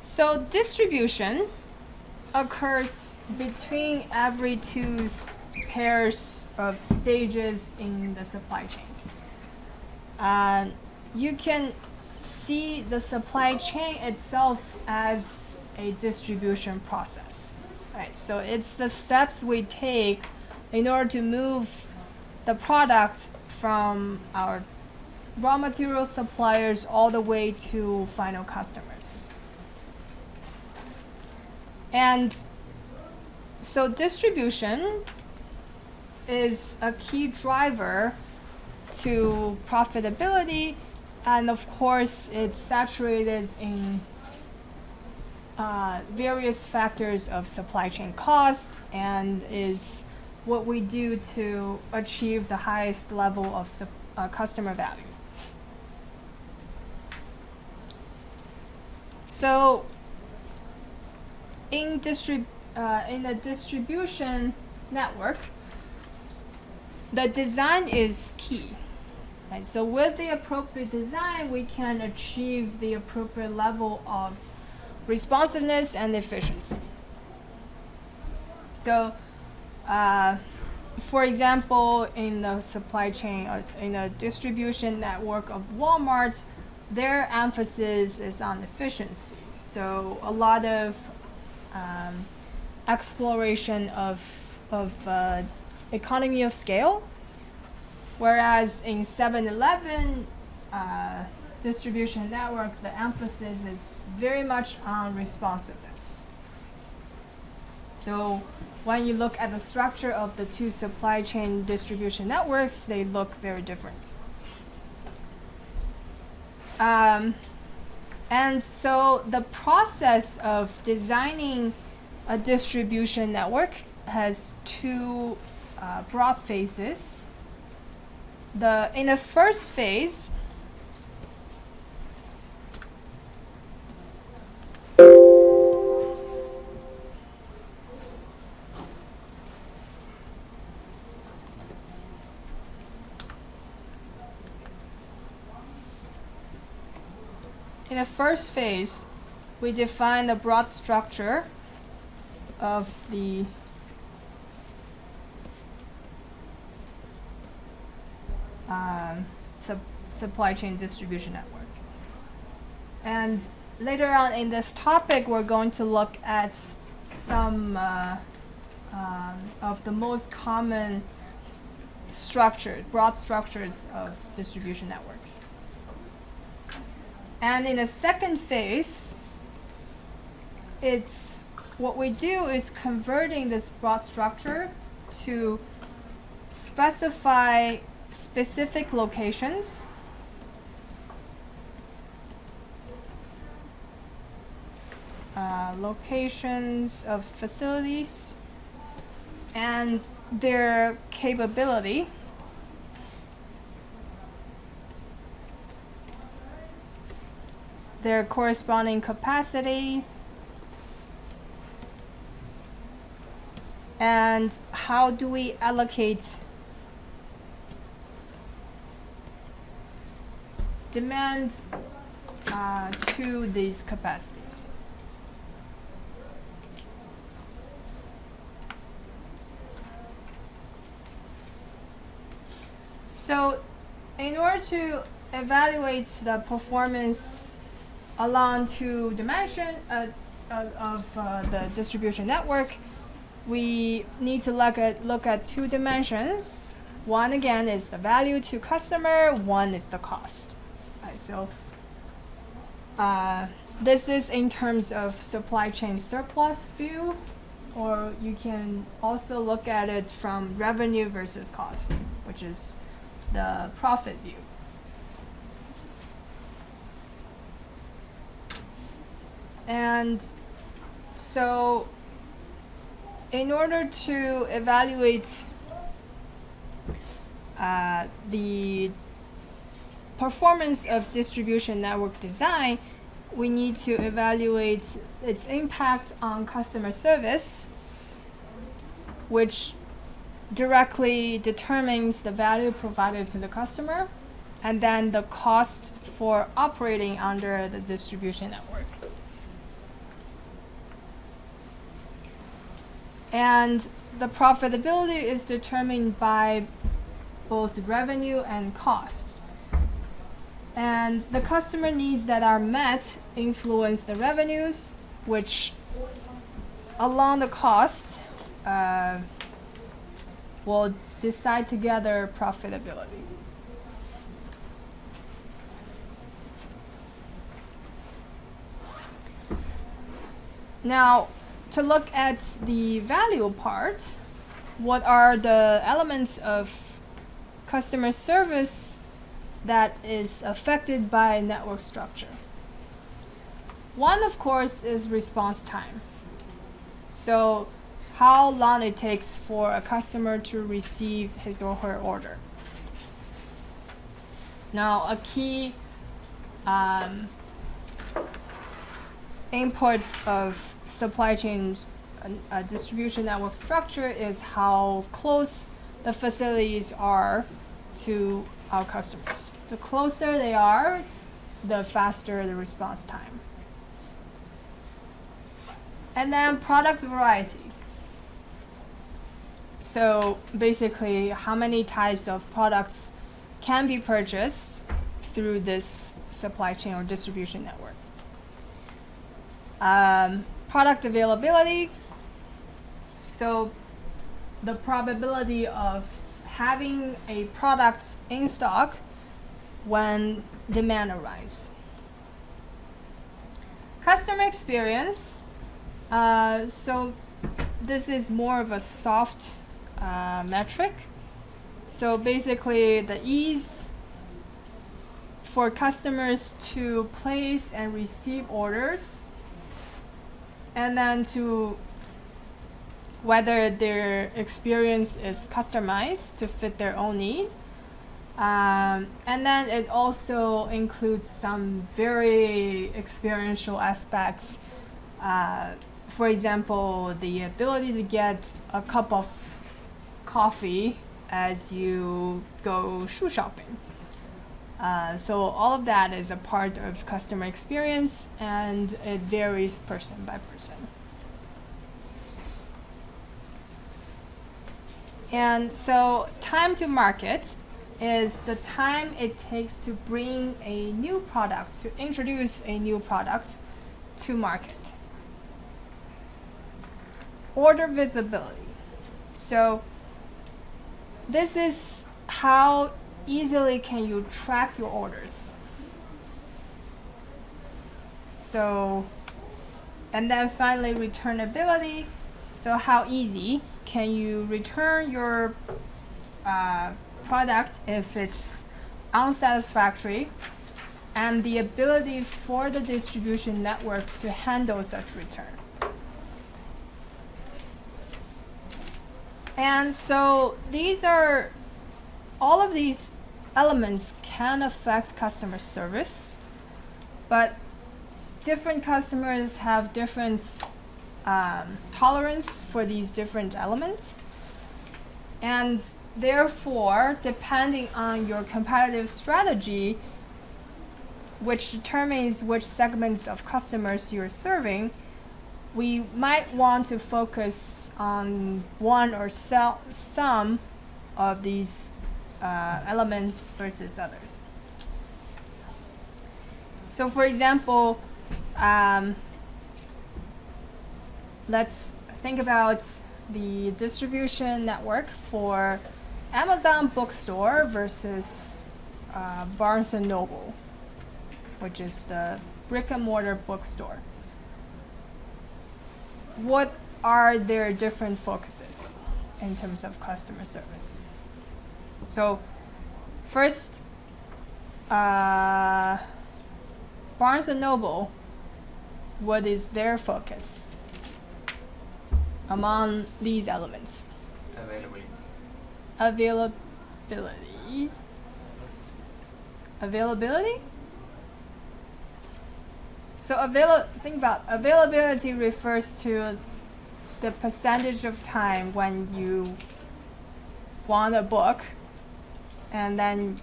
So distribution occurs between every two pairs of stages in the supply chain. You can see the supply chain itself as a distribution process. Right? So it's the steps we take in order to move the product from our raw material suppliers all the way to final customers. And so distribution is a key driver to profitability, and of course it's saturated in various factors of supply chain cost and is what we do to achieve the highest level of customer value. So in a distribution network, the design is key. Right? So with the appropriate design, we can achieve the appropriate level of responsiveness and efficiency. So, for example, in the supply chain, in a distribution network of Walmart, their emphasis is on efficiency. So a lot of exploration of economy of scale, whereas in 7-Eleven distribution network, the emphasis is very much on responsiveness. So when you look at the structure of the two supply chain distribution networks, they look very different. And so the process of designing a distribution network has two broad phases. In the first phase, the first phase, we define the broad structure of the supply chain distribution network. And later on in this topic, we're going to look at some of the most common broad structures of distribution networks. And in the second phase, it's what we do is converting this broad structure to specify specific locations of facilities and their capability, their corresponding capacities, and how do we allocate demand to these capacities. So in order to evaluate the performance along two dimensions of the distribution network, we need to look at two dimensions. One again is the value to customer, one is the cost. Right, so this is in terms of supply chain surplus view, or you can also look at it from revenue versus cost, which is the profit view. And so in order to evaluate the performance of distribution network design, we need to evaluate its impact on customer service, which directly determines the value provided to the customer, and then the cost for operating under the distribution network. And the profitability is determined by both revenue and cost. And the customer needs that are met influence the revenues, which along the cost will decide together profitability. Now, to look at the value part, what are the elements of customer service that is affected by network structure? One, of course, is response time. So how long it takes for a customer to receive his or her order. Now, a key input of supply chains distribution network structure is how close the facilities are to our customers. The closer they are, the faster the response time. And then product variety. So basically, how many types of products can be purchased through this supply chain or distribution network. Product availability. So the probability of having a product in stock when demand arrives. Customer experience. So this is more of a soft metric. So basically the ease for customers to place and receive orders, and then to whether their experience is customized to fit their own need. And then it also includes some very experiential aspects. For example, the ability to get a cup of coffee as you go shoe shopping. So all of that is a part of customer experience, and it varies person by person. And so time to market is the time it takes to bring a new product, to introduce a new product to market. Order visibility. So this is how easily can you track your orders. So, and then finally returnability. So how easy can you return your product if it's unsatisfactory, and the ability for the distribution network to handle such return. And so all of these elements can affect customer service, but different customers have different tolerance for these different elements. And therefore, depending on your competitive strategy, which determines which segments of customers you're serving, we might want to focus on one or some of these elements versus others. So for example, let's think about the distribution network for Amazon bookstore versus Barnes & Noble, which is the brick and mortar bookstore. What are their different focuses in terms of customer service? So first, Barnes & Noble, what is their focus among these elements? Availability. Availability? So think about availability refers to the percentage of time when you want a book, and then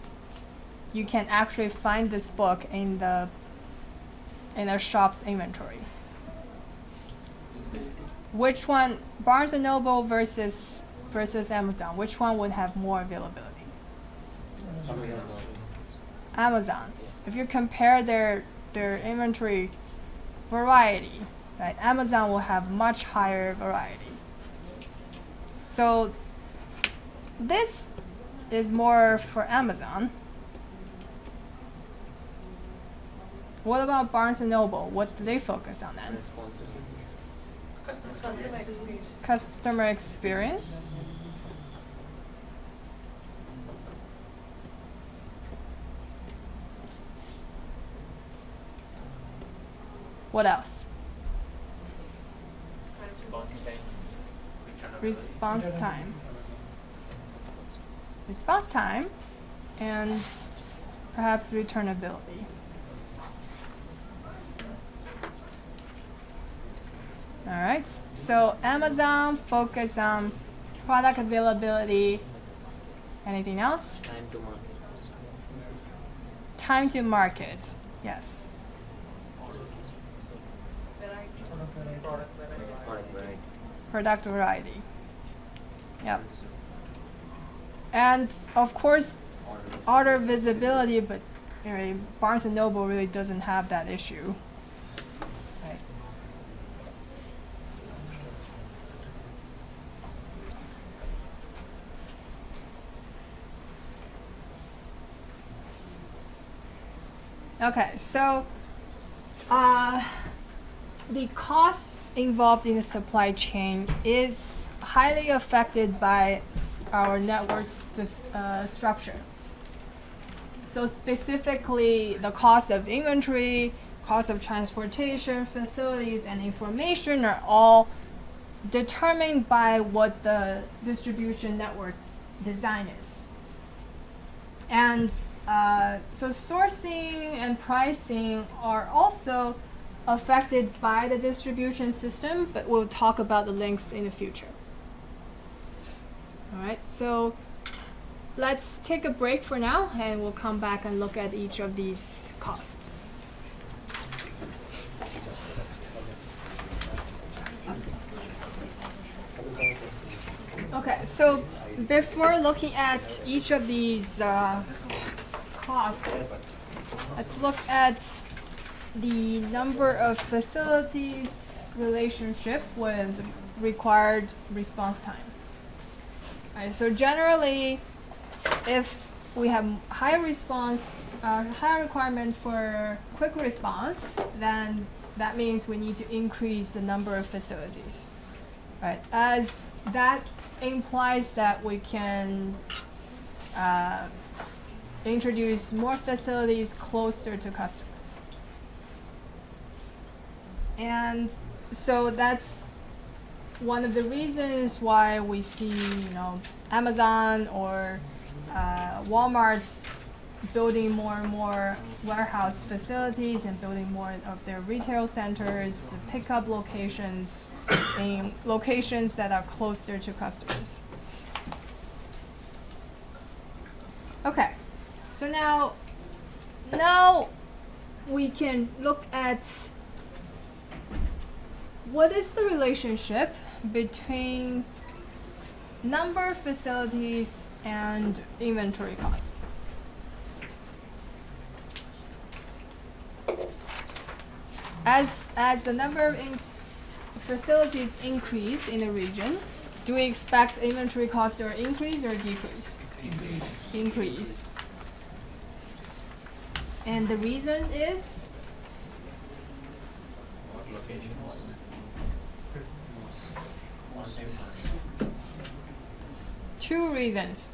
you can actually find this book in a shop's inventory. Which one, Barnes & Noble versus Amazon, which one would have more availability? Amazon. If you compare their inventory variety, right, Amazon will have much higher variety. So this is more for Amazon. What about Barnes & Noble? What do they focus on then? Customer experience. What else? Response time. Response time and perhaps returnability. All right, so Amazon focus on product availability. Anything else? Time to market. Time to market, yes. Product variety. Yep. And of course, order visibility, but Barnes & Noble really doesn't have that issue. Right. Okay, so the cost involved in the supply chain is highly affected by our network structure. So specifically, the cost of inventory, cost of transportation, facilities, and information are all determined by what the distribution network design is. And so sourcing and pricing are also affected by the distribution system, but we'll talk about the links in the future. All right, so let's take a break for now, and we'll come back and look at each of these costs. Okay, so before looking at each of these costs, let's look at the number of facilities relationship with required response time. Alright, so generally, if we have high requirement for quick response, then that means we need to increase the number of facilities. Right, as that implies that we can introduce more facilities closer to customers. And so that's one of the reasons why we see, Amazon or Walmart's building more and more warehouse facilities and building more of their retail centers, pickup locations, in locations that are closer to customers. Okay, so now we can look at what is the relationship between number of facilities and inventory cost. As the number of facilities increase in the region, do we expect inventory costs to increase or decrease? Increase. And the reason is? Two reasons.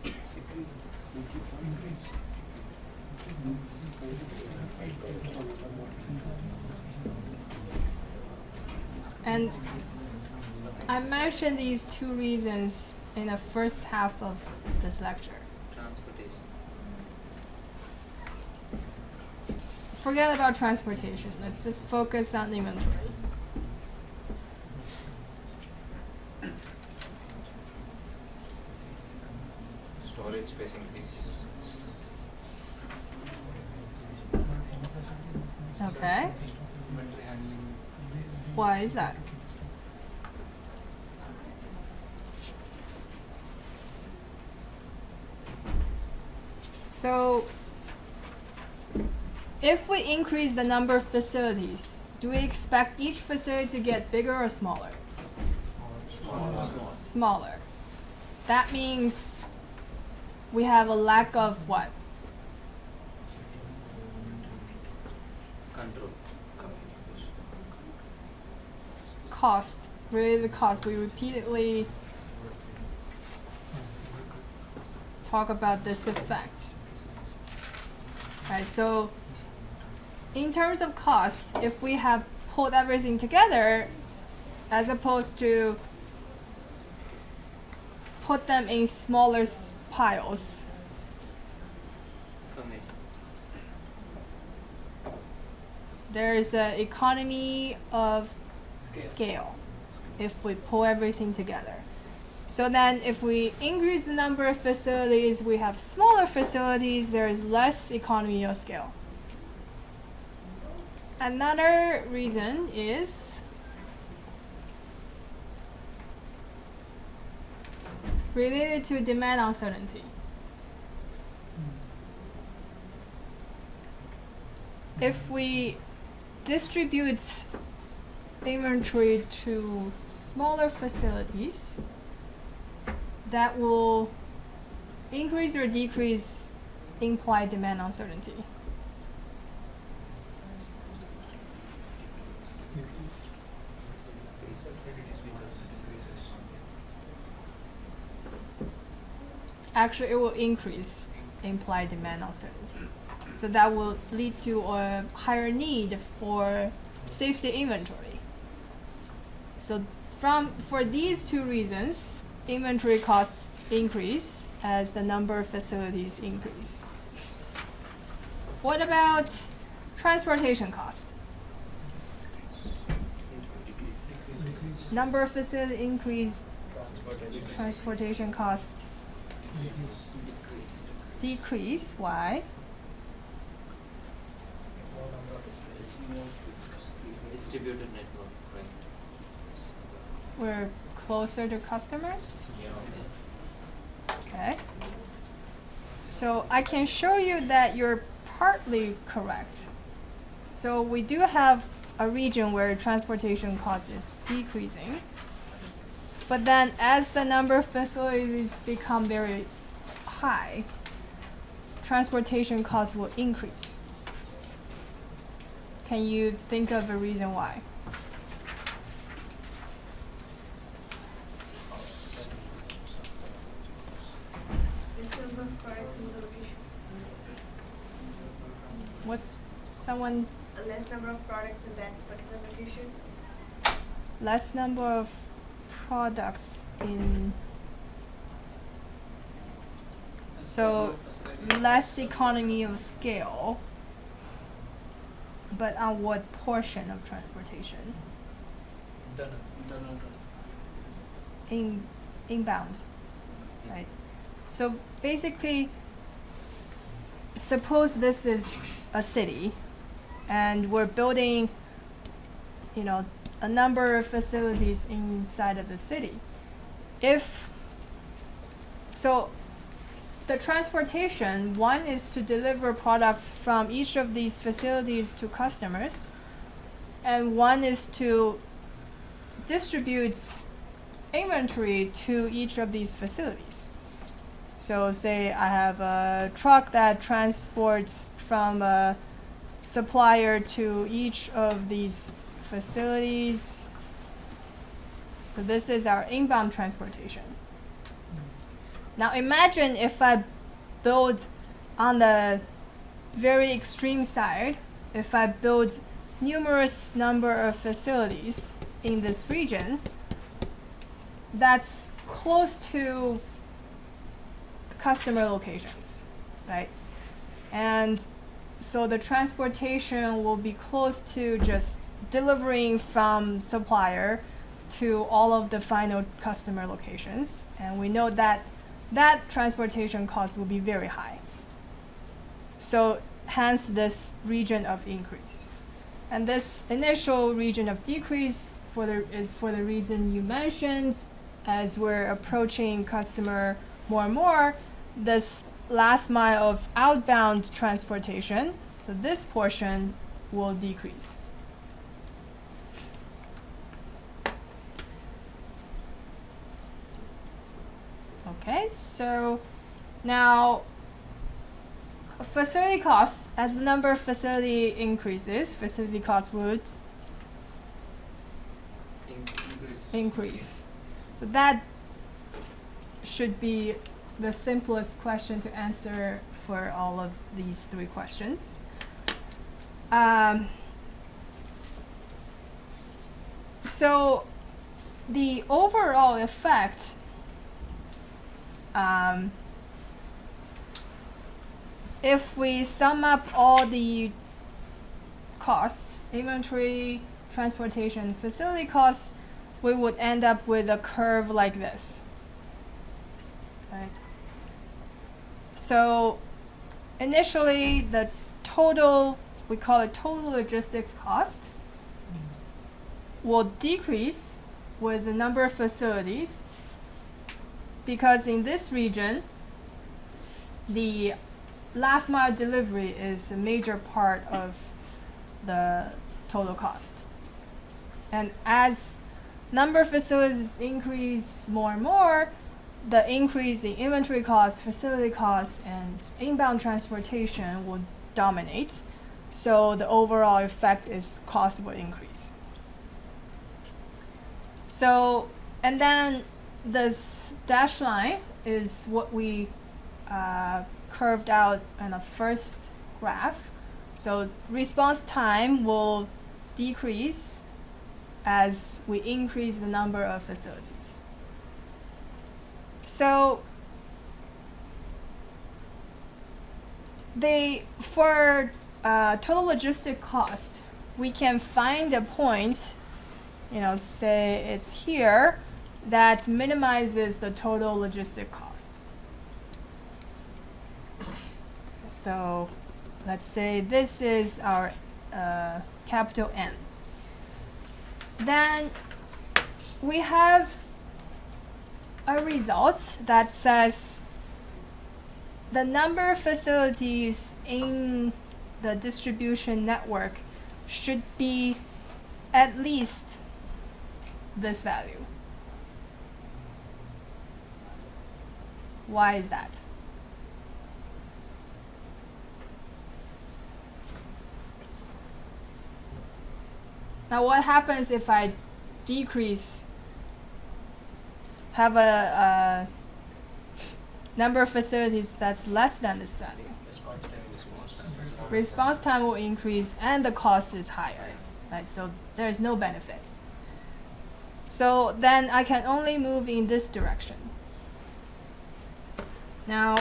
And I mentioned these two reasons in the first half of this lecture. Transportation. Forget about transportation. Let's just focus on inventory. Storage space increase. Okay. Why is that? So, if we increase the number of facilities, do we expect each facility to get bigger or smaller? Smaller. That means we have a lack of what? Control. Cost, related cost. We repeatedly talk about this effect. Right, so in terms of costs, if we have pulled everything together, as opposed to put them in smaller piles, Information. there is an economy of scale if we pull everything together. So then if we increase the number of facilities, we have smaller facilities, there is less economy of scale. Another reason is related to demand uncertainty. If we distribute inventory to smaller facilities, that will increase or decrease implied demand uncertainty. Actually, it will increase implied demand uncertainty. So that will lead to a higher need for safety inventory. So for these two reasons, inventory costs increase as the number of facilities increase. What about transportation cost? Number of facilities increase, transportation cost Decrease. Why? Distributed network, right? We're closer to customers. Okay. So I can show you that you're partly correct. So we do have a region where transportation cost is decreasing. But then as the number of facilities become very high, transportation costs will increase. Can you think of a reason why? This number of products in the location. What's someone A less number of products in that particular location. less number of products in so less economy of scale, but on what portion of transportation? Internal. Inbound, right? So basically, suppose this is a city and we're building, you know, a number of facilities inside of the city. So the transportation, one is to deliver products from each of these facilities to customers, and one is to distribute inventory to each of these facilities. So say I have a truck that transports from a supplier to each of these facilities. So this is our inbound transportation. Now imagine if I build on the very extreme side, if I build numerous number of facilities in this region that's close to customer locations, right? And so the transportation will be close to just delivering from supplier to all of the final customer locations. And we know that that transportation cost will be very high. So hence this region of increase. And this initial region of decrease is for the reason you mentioned. As we're approaching customer more and more, this last mile of outbound transportation, so this portion will decrease. Okay, so now facility costs, as the number of facility increases, facility costs would increase. So that should be the simplest question to answer for all of these three questions. So the overall effect if we sum up all the costs, inventory, transportation, facility costs, we would end up with a curve like this. Right? So initially the total, we call it total logistics cost, will decrease with the number of facilities, because in this region the last mile delivery is a major part of the total cost. And as number of facilities increase more and more, the increase in inventory costs, facility costs, and inbound transportation will dominate. So the overall effect is cost will increase. So, and then this dashed line is what we curved out in the first graph. So response time will decrease as we increase the number of facilities. So for total logistic cost, we can find a point, say it's here, that minimizes the total logistic cost. So let's say this is our capital N. Then we have a result that says the number of facilities in the distribution network should be at least this value. Why is that? Now what happens if I have a number of facilities that's less than this value? Response time will increase and the cost is higher, right? So there is no benefit. So then I can only move in this direction. Now,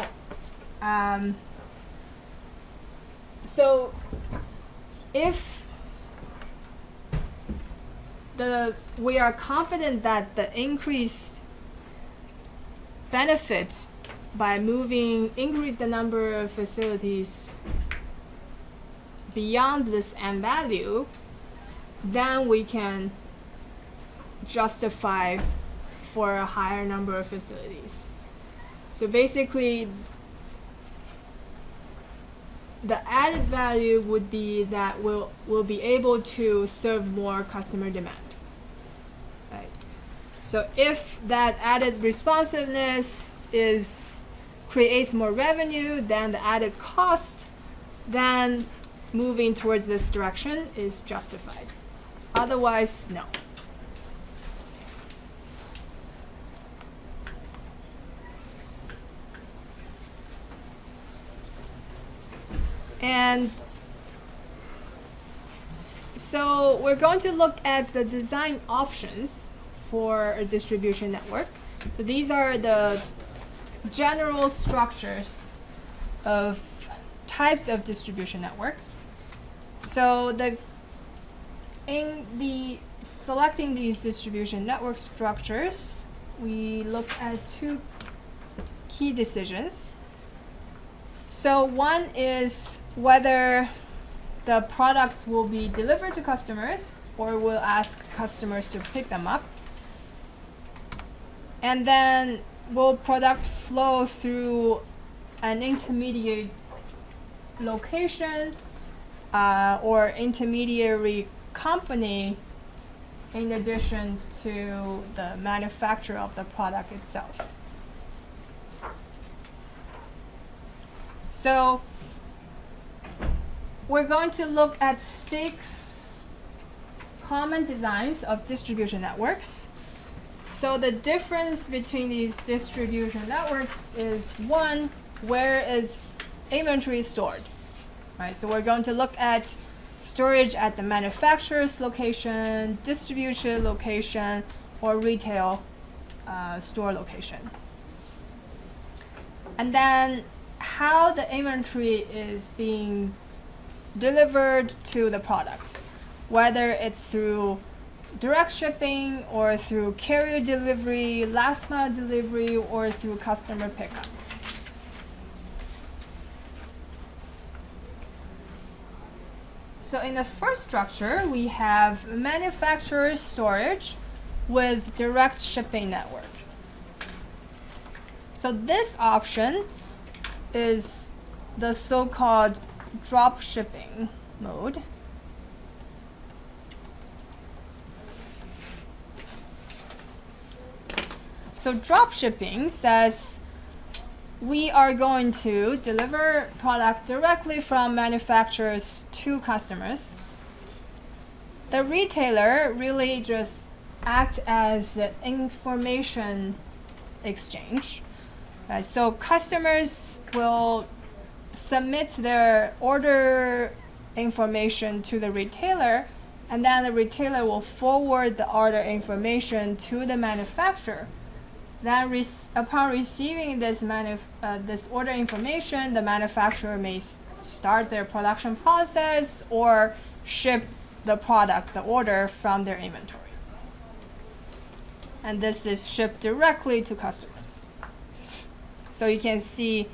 so if we are confident that the increased benefit by increase the number of facilities beyond this N value, then we can justify for a higher number of facilities. So basically, the added value would be that we'll be able to serve more customer demand. Right. So if that added responsiveness creates more revenue than the added cost, then moving towards this direction is justified. Otherwise, no. And so we're going to look at the design options for a distribution network. So these are the general structures of types of distribution networks. So in selecting these distribution network structures, we look at two key decisions. So one is whether the products will be delivered to customers or we'll ask customers to pick them up. And then will product flow through an intermediate location or intermediary company in addition to the manufacturer of the product itself. So we're going to look at 6 common designs of distribution networks. So the difference between these distribution networks is, one, where is inventory stored? Right, so we're going to look at storage at the manufacturer's location, distribution location, or retail store location. And then how the inventory is being delivered to the product, whether it's through direct shipping or through carrier delivery, last mile delivery, or through customer pickup. So in the first structure, we have manufacturer storage with direct shipping network. So this option is the so-called drop shipping mode. So drop shipping says we are going to deliver product directly from manufacturers to customers. The retailer really just acts as an information exchange. So customers will submit their order information to the retailer, and then the retailer will forward the order information to the manufacturer. Then upon receiving this order information, the manufacturer may start their production process or ship the product, the order, from their inventory. And this is shipped directly to customers. So you can see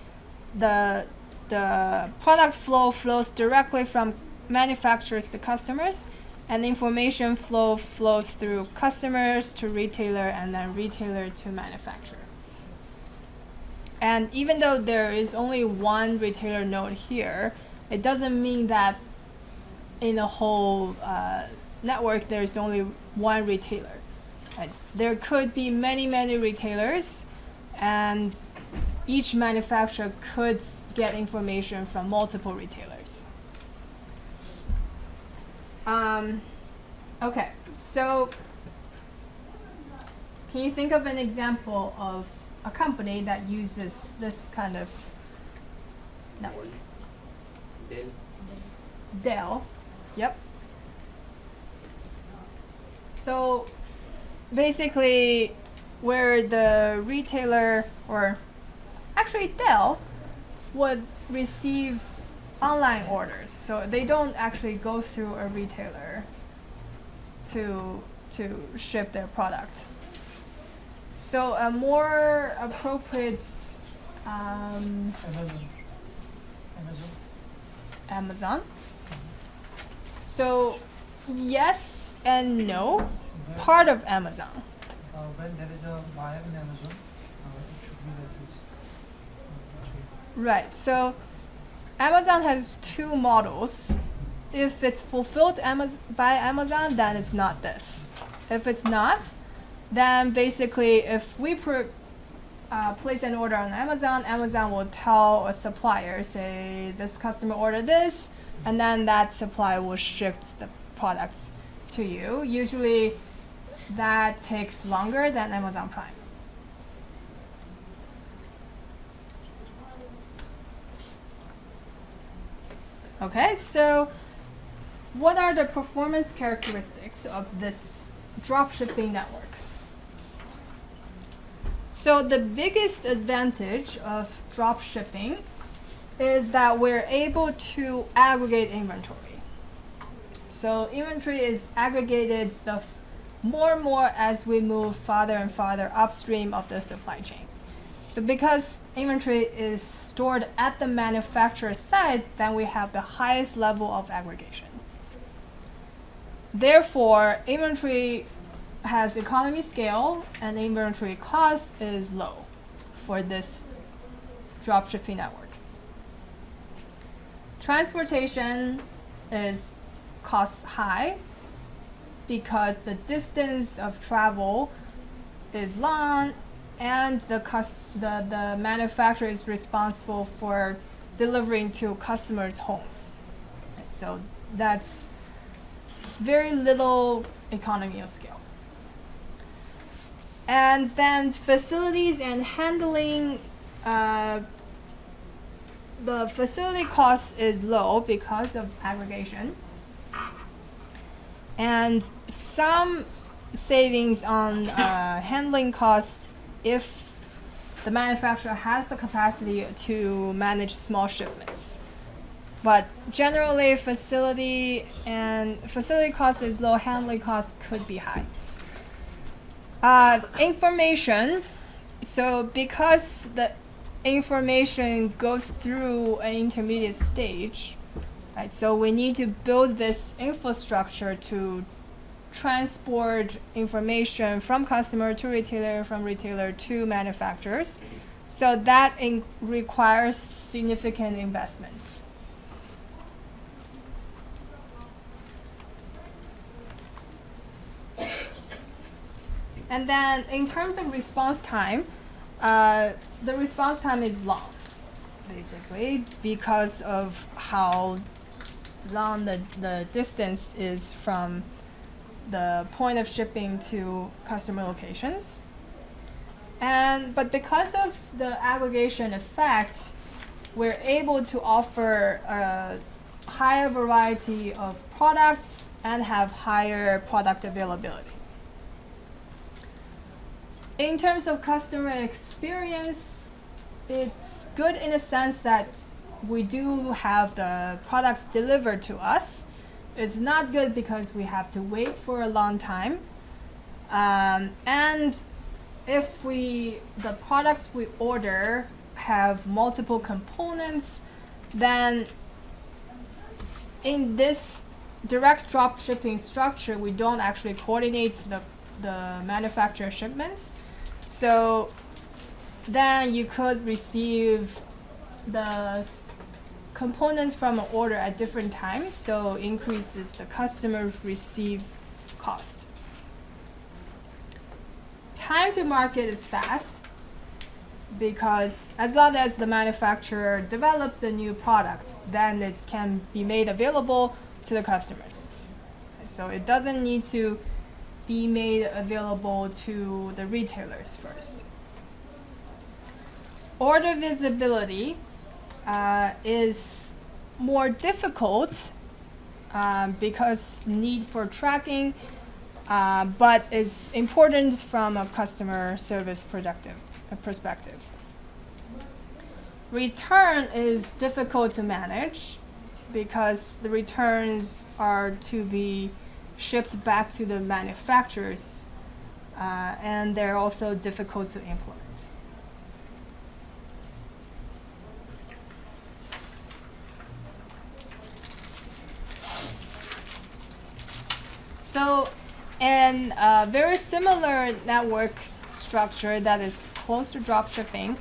the the product flow flows directly from manufacturers to customers, and information flow flows through customers to retailer and then retailer to manufacturer. And even though there is only one retailer node here, it doesn't mean that in a whole network there's only one retailer. Right? There could be many, many retailers, and each manufacturer could get information from multiple retailers. Okay, so can you think of an example of a company that uses this kind of network? Dell. Dell. Yep. So basically, where the retailer, or actually Dell, would receive online orders, so they don't actually go through a retailer to ship their product. So a more appropriate Amazon. So yes and no, part of Amazon. When there is a buyer in Amazon, it should be like this. Right. So Amazon has two models. If it's fulfilled by Amazon, then it's not this. If it's not, then basically if we place an order on Amazon, Amazon will tell a supplier, say this customer ordered this, and then that supplier will ship the product to you. Usually that takes longer than Amazon Prime. Okay, so what are the performance characteristics of this dropshipping network? So the biggest advantage of dropshipping is that we're able to aggregate inventory. So inventory is aggregated more and more as we move farther and farther upstream of the supply chain. So because inventory is stored at the manufacturer's side, then we have the highest level of aggregation. Therefore, inventory has economy scale and inventory cost is low for this dropshipping network. Transportation is costs high because the distance of travel is long, and the manufacturer is responsible for delivering to customers' homes. So that's very little economy of scale. And then facilities and handling, the facility cost is low because of aggregation. And some savings on handling costs if the manufacturer has the capacity to manage small shipments. But generally, facility cost is low, handling cost could be high. Information, so because the information goes through an intermediate stage, right? So we need to build this infrastructure to transport information from customer to retailer, from retailer to manufacturers. So that requires significant investment. And then in terms of response time, the response time is long, basically, because of how long the distance is from the point of shipping to customer locations. But because of the aggregation effect, we're able to offer a higher variety of products and have higher product availability. In terms of customer experience, it's good in the sense that we do have the products delivered to us. It's not good because we have to wait for a long time. And if the products we order have multiple components, then in this direct drop shipping structure, we don't actually coordinate the manufacturer shipments. So then you could receive the components from an order at different times, so increases the customer receive cost. Time to market is fast because as long as the manufacturer develops a new product, then it can be made available to the customers. So it doesn't need to be made available to the retailers first. Order visibility is more difficult because need for tracking, but is important from a customer service perspective. Return is difficult to manage because the returns are to be shipped back to the manufacturers, and they're also difficult to implement. So, and a very similar network structure that is close to dropshipping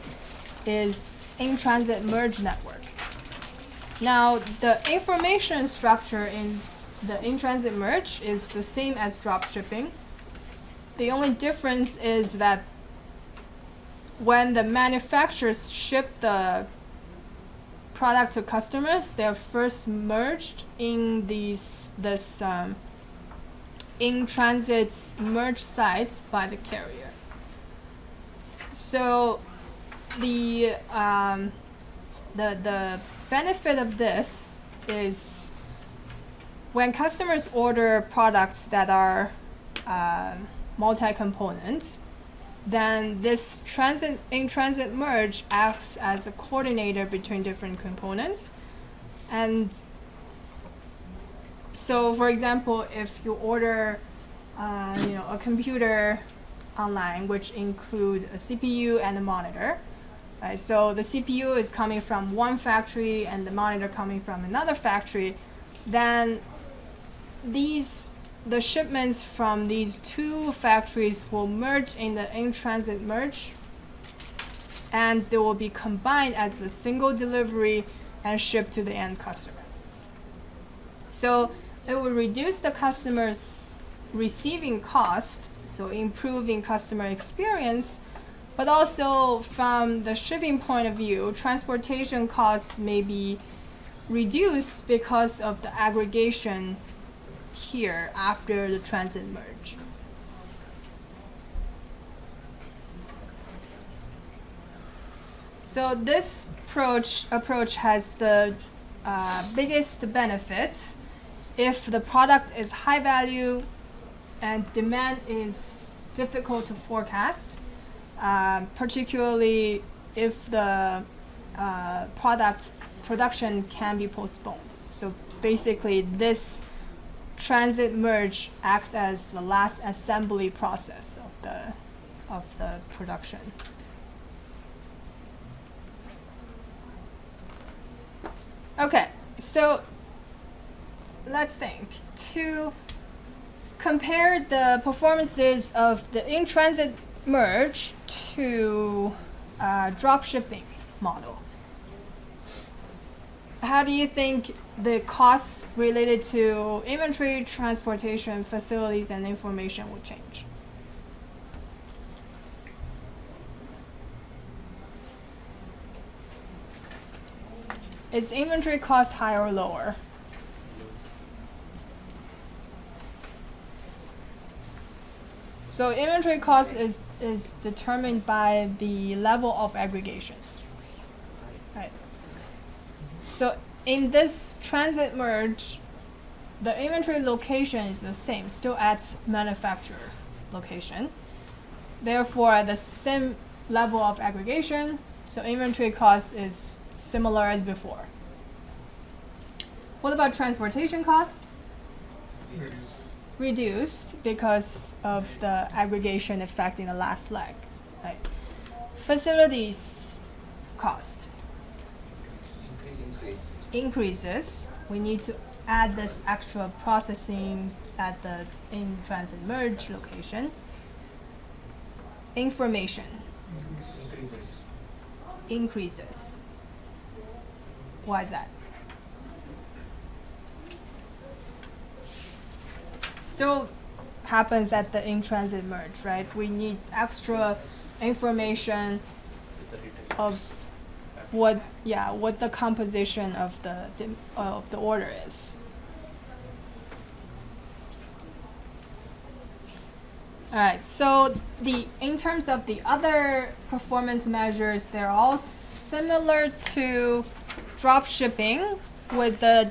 is in-transit merge network. Now, the information structure in the in-transit merge is the same as dropshipping. The only difference is that when the manufacturers ship the product to customers, they're first merged in this in-transit merge sites by the carrier. So the benefit of this is when customers order products that are multi-component, then this in-transit merge acts as a coordinator between different components. And so, for example, if you order a computer online, which include a CPU and a monitor, right? So the CPU is coming from one factory and the monitor coming from another factory, then the shipments from these two factories will merge in the in-transit merge, and they will be combined as a single delivery and shipped to the end customer. So it will reduce the customer's receiving cost, so improving customer experience, but also from the shipping point of view, transportation costs may be reduced because of the aggregation here after the transit merge. So this approach has the biggest benefits if the product is high value and demand is difficult to forecast, particularly if the product production can be postponed. So basically this transit merge acts as the last assembly process of the production. Okay, so let's think. To compare the performances of the in-transit merge to drop shipping model, how do you think the costs related to inventory, transportation, facilities, and information will change? Is inventory cost higher or lower? So inventory cost is determined by the level of aggregation. Right. So in this transit merge, the inventory location is the same, still at manufacturer location. Therefore, at the same level of aggregation, so inventory cost is similar as before. What about transportation cost? Reduced because of the aggregation effect in the last leg. Right. Facilities cost. Increase. increases, we need to add this extra processing at the in-transit merge location. Information Increases. increases. Why is that? Still happens at the in-transit merge, right? We need extra information With the retail. of what the composition of the order is. All right, so in terms of the other performance measures, they're all similar to drop shipping, with the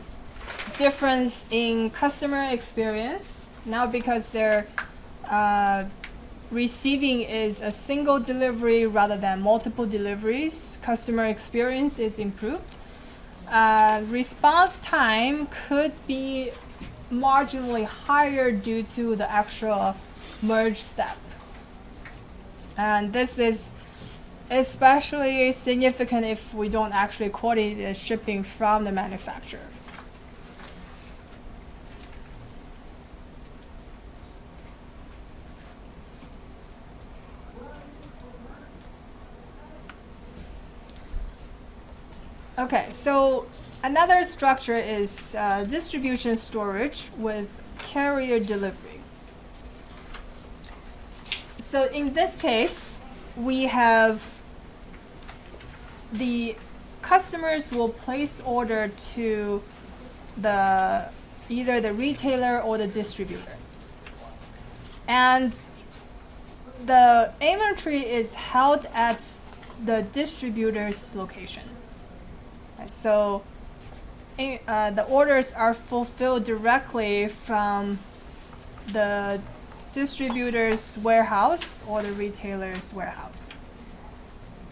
difference in customer experience. Now, because they're receiving is a single delivery rather than multiple deliveries, customer experience is improved. Response time could be marginally higher due to the actual merge step. And this is especially significant if we don't actually coordinate the shipping from the manufacturer. Okay, so another structure is distribution storage with carrier delivery. So in this case, we have the customers will place order to either the retailer or the distributor. And the inventory is held at the distributor's location. Right, so the orders are fulfilled directly from the distributor's warehouse or the retailer's warehouse.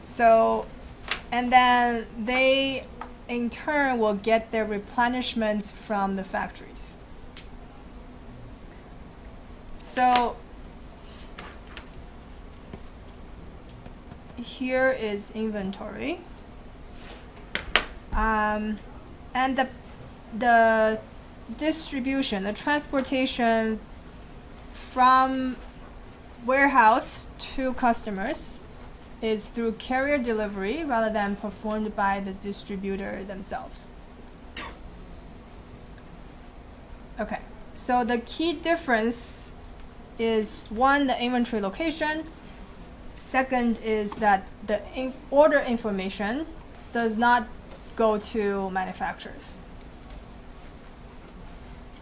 So, and then they in turn will get their replenishments from the factories. So here is inventory. And the distribution, the transportation from warehouse to customers is through carrier delivery rather than performed by the distributor themselves. Okay, so the key difference is one, the inventory location. Second is that the order information does not go to manufacturers.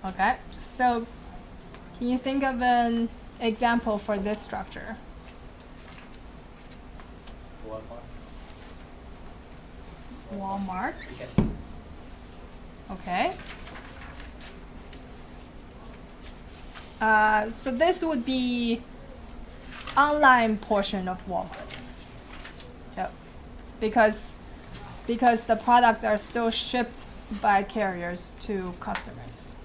Okay, so can you think of an example for this structure? Walmart. Yes. Okay. So this would be online portion of Walmart. Yep. Because the products are still shipped by carriers to customers.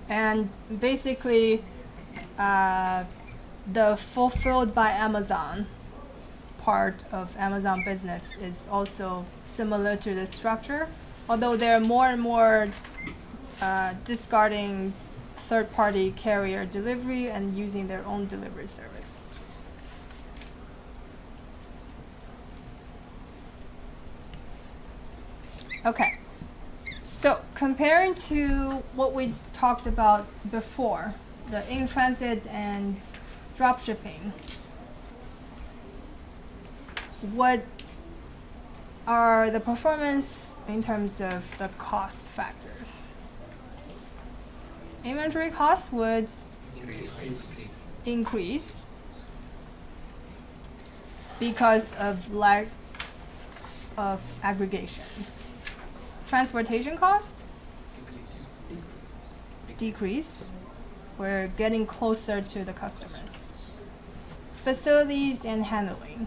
And basically, the fulfilled by Amazon part of Amazon business is also similar to this structure, although they're more and more discarding third-party carrier delivery and using their own delivery service. Okay, so comparing to what we talked about before, the in-transit and drop shipping, what are the performance in terms of the cost factors? Inventory cost would increase because of lack of aggregation. Transportation cost decrease. We're getting closer to the customers. Facilities and handling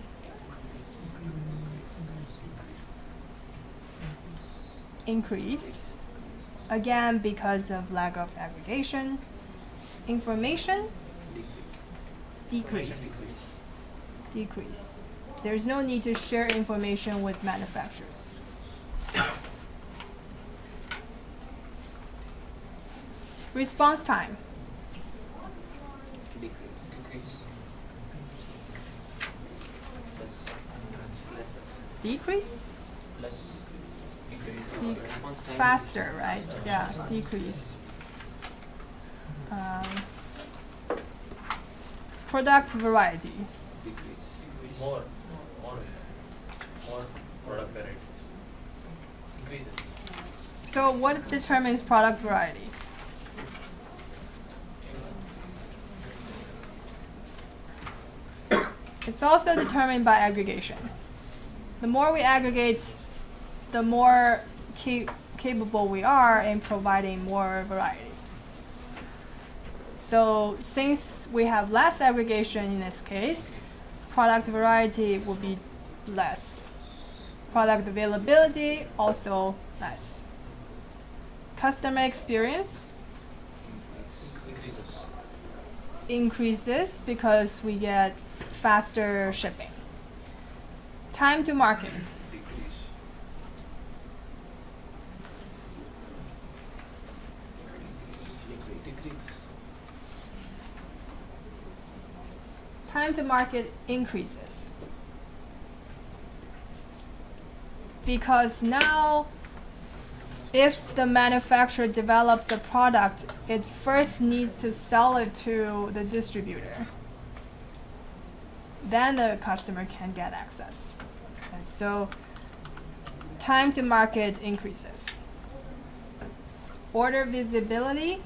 increase, again because of lack of aggregation. Information decrease. There's no need to share information with manufacturers. Response time. Increase. Less. Lesser. Decrease? Less. Faster, right? Yeah, decrease. Product variety. More product varieties. Increases. So what determines product variety? It's also determined by aggregation. The more we aggregate, the more capable we are in providing more variety. So since we have less aggregation in this case, product variety will be less. Product availability also less. Customer experience Increases. increases because we get faster shipping. Time to market. Time to market increases. Because now, if the manufacturer develops a product, it first needs to sell it to the distributor. Then the customer can get access. And so, time to market increases. Order visibility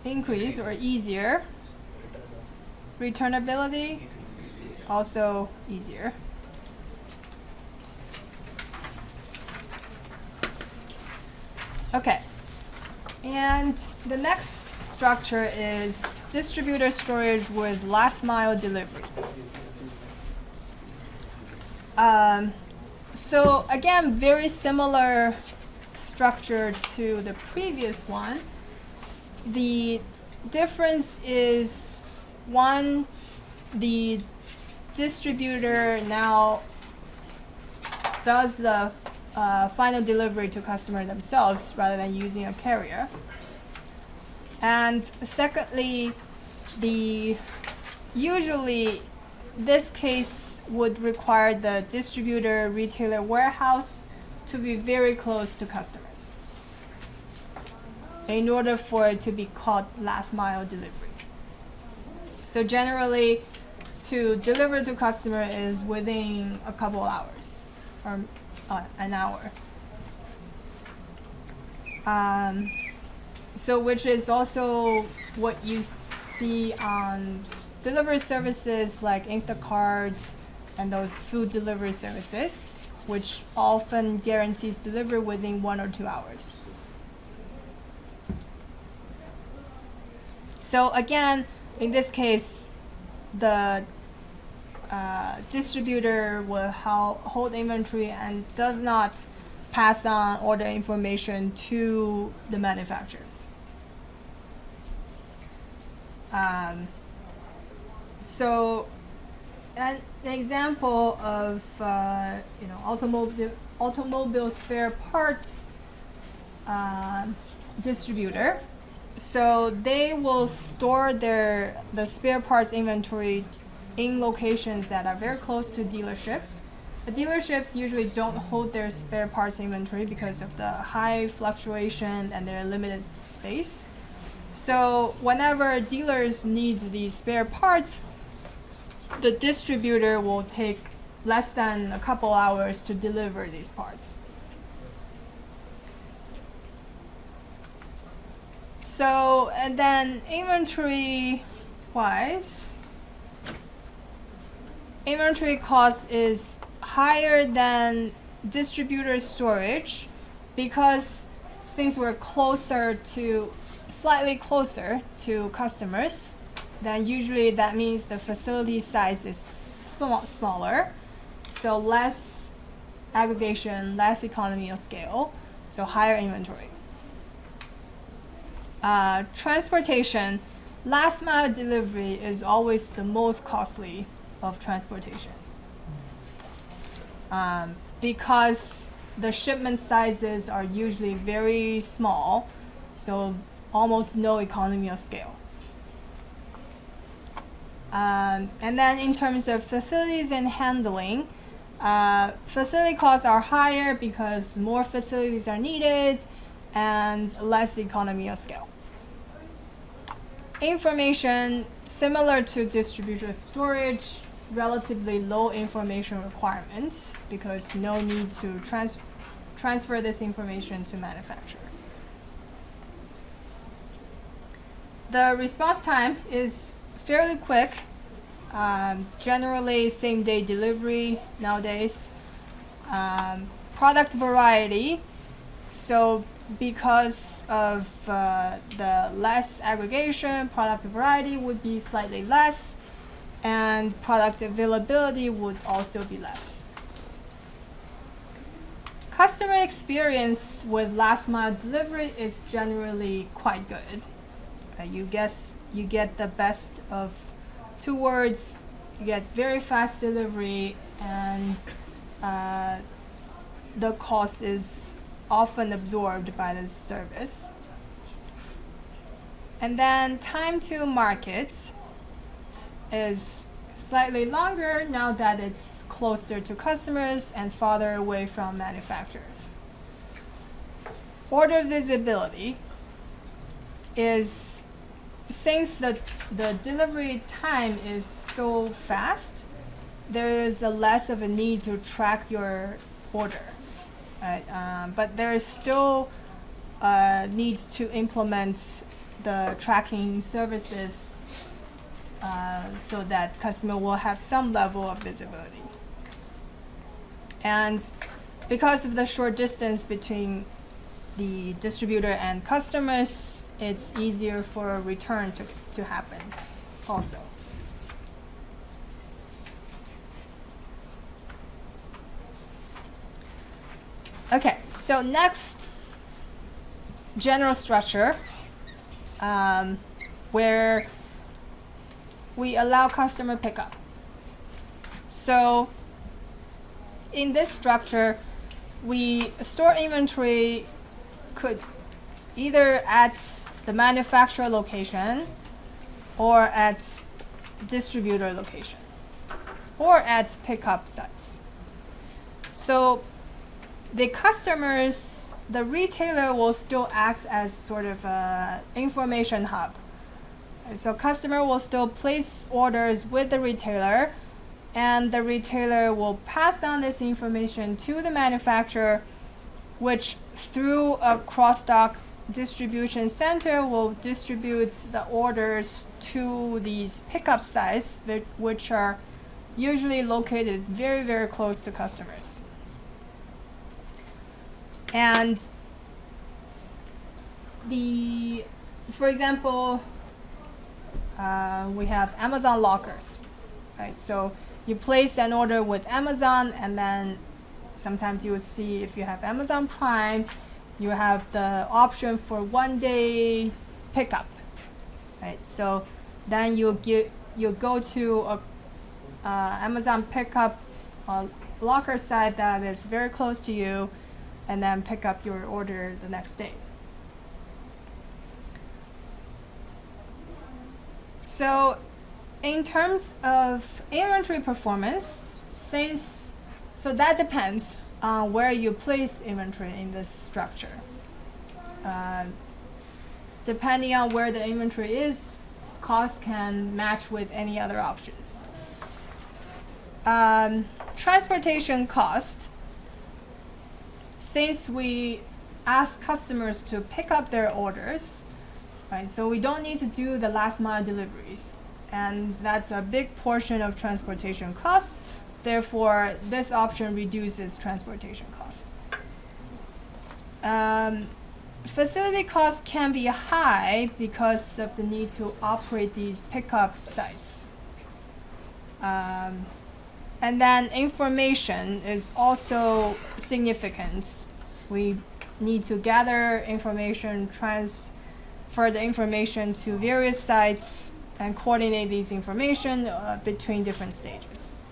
increase or easier. Returnability also easier. Okay, and the next structure is distributor storage with last mile delivery. So again, very similar structure to the previous one. The difference is, one, the distributor now does the final delivery to customer themselves rather than using a carrier. And secondly, usually this case would require the distributor retailer warehouse to be very close to customers in order for it to be called last mile delivery. So generally, to deliver to customer is within a couple hours or an hour. So which is also what you see on delivery services like Instacart and those food delivery services, which often guarantees delivery within 1 or 2 hours. So again, in this case, the distributor will hold inventory and does not pass on order information to the manufacturers. So, an example of automobile spare parts distributor. So they will store the spare parts inventory in locations that are very close to dealerships. The dealerships usually don't hold their spare parts inventory because of the high fluctuation and their limited space. So whenever dealers need these spare parts, the distributor will take less than a couple hours to deliver these parts. So, and then inventory-wise, inventory cost is higher than distributor storage because since we're slightly closer to customers, then usually that means the facility size is smaller, so less aggregation, less economy of scale, so higher inventory. Transportation, last mile delivery is always the most costly of transportation. Because the shipment sizes are usually very small, so almost no economy of scale. And then in terms of facilities and handling, facility costs are higher because more facilities are needed and less economy of scale. Information, similar to distribution storage, relatively low information requirements because no need to transfer this information to manufacturer. The response time is fairly quick, generally same day delivery nowadays. Product variety, so because of the less aggregation, product variety would be slightly less, and product availability would also be less. Customer experience with last mile delivery is generally quite good. You get the best of two worlds. You get very fast delivery, and the cost is often absorbed by the service. And then time to market is slightly longer now that it's closer to customers and farther away from manufacturers. Order visibility is, since the delivery time is so fast, there is a less of a need to track your order. Right? But there is still a need to implement the tracking services so that customer will have some level of visibility. And because of the short distance between the distributor and customers, it's easier for a return to happen also. Okay, so next, general structure, where we allow customer pickup. So in this structure, we store inventory could either at the manufacturer location or at distributor location or at pickup sites. So the customers, the retailer will still act as sort of an information hub. So customer will still place orders with the retailer, and the retailer will pass on this information to the manufacturer, which through a cross-dock distribution center will distribute the orders to these pickup sites, which are usually located very, very close to customers. And for example, we have Amazon lockers, right? So you place an order with Amazon, and then sometimes you will see, if you have Amazon Prime, you have the option for 1 day pickup, right? So then you go to a Amazon pickup locker site that is very close to you, and then pick up your order the next day. So in terms of inventory performance, so that depends on where you place inventory in this structure. Depending on where the inventory is, cost can match with any other options. Transportation cost, since we ask customers to pick up their orders, right, so we don't need to do the last mile deliveries, and that's a big portion of transportation costs. Therefore, this option reduces transportation cost. Facility costs can be high because of the need to operate these pickup sites. And then information is also significant. We need to gather information, transfer further information to various sites and coordinate these information between different stages.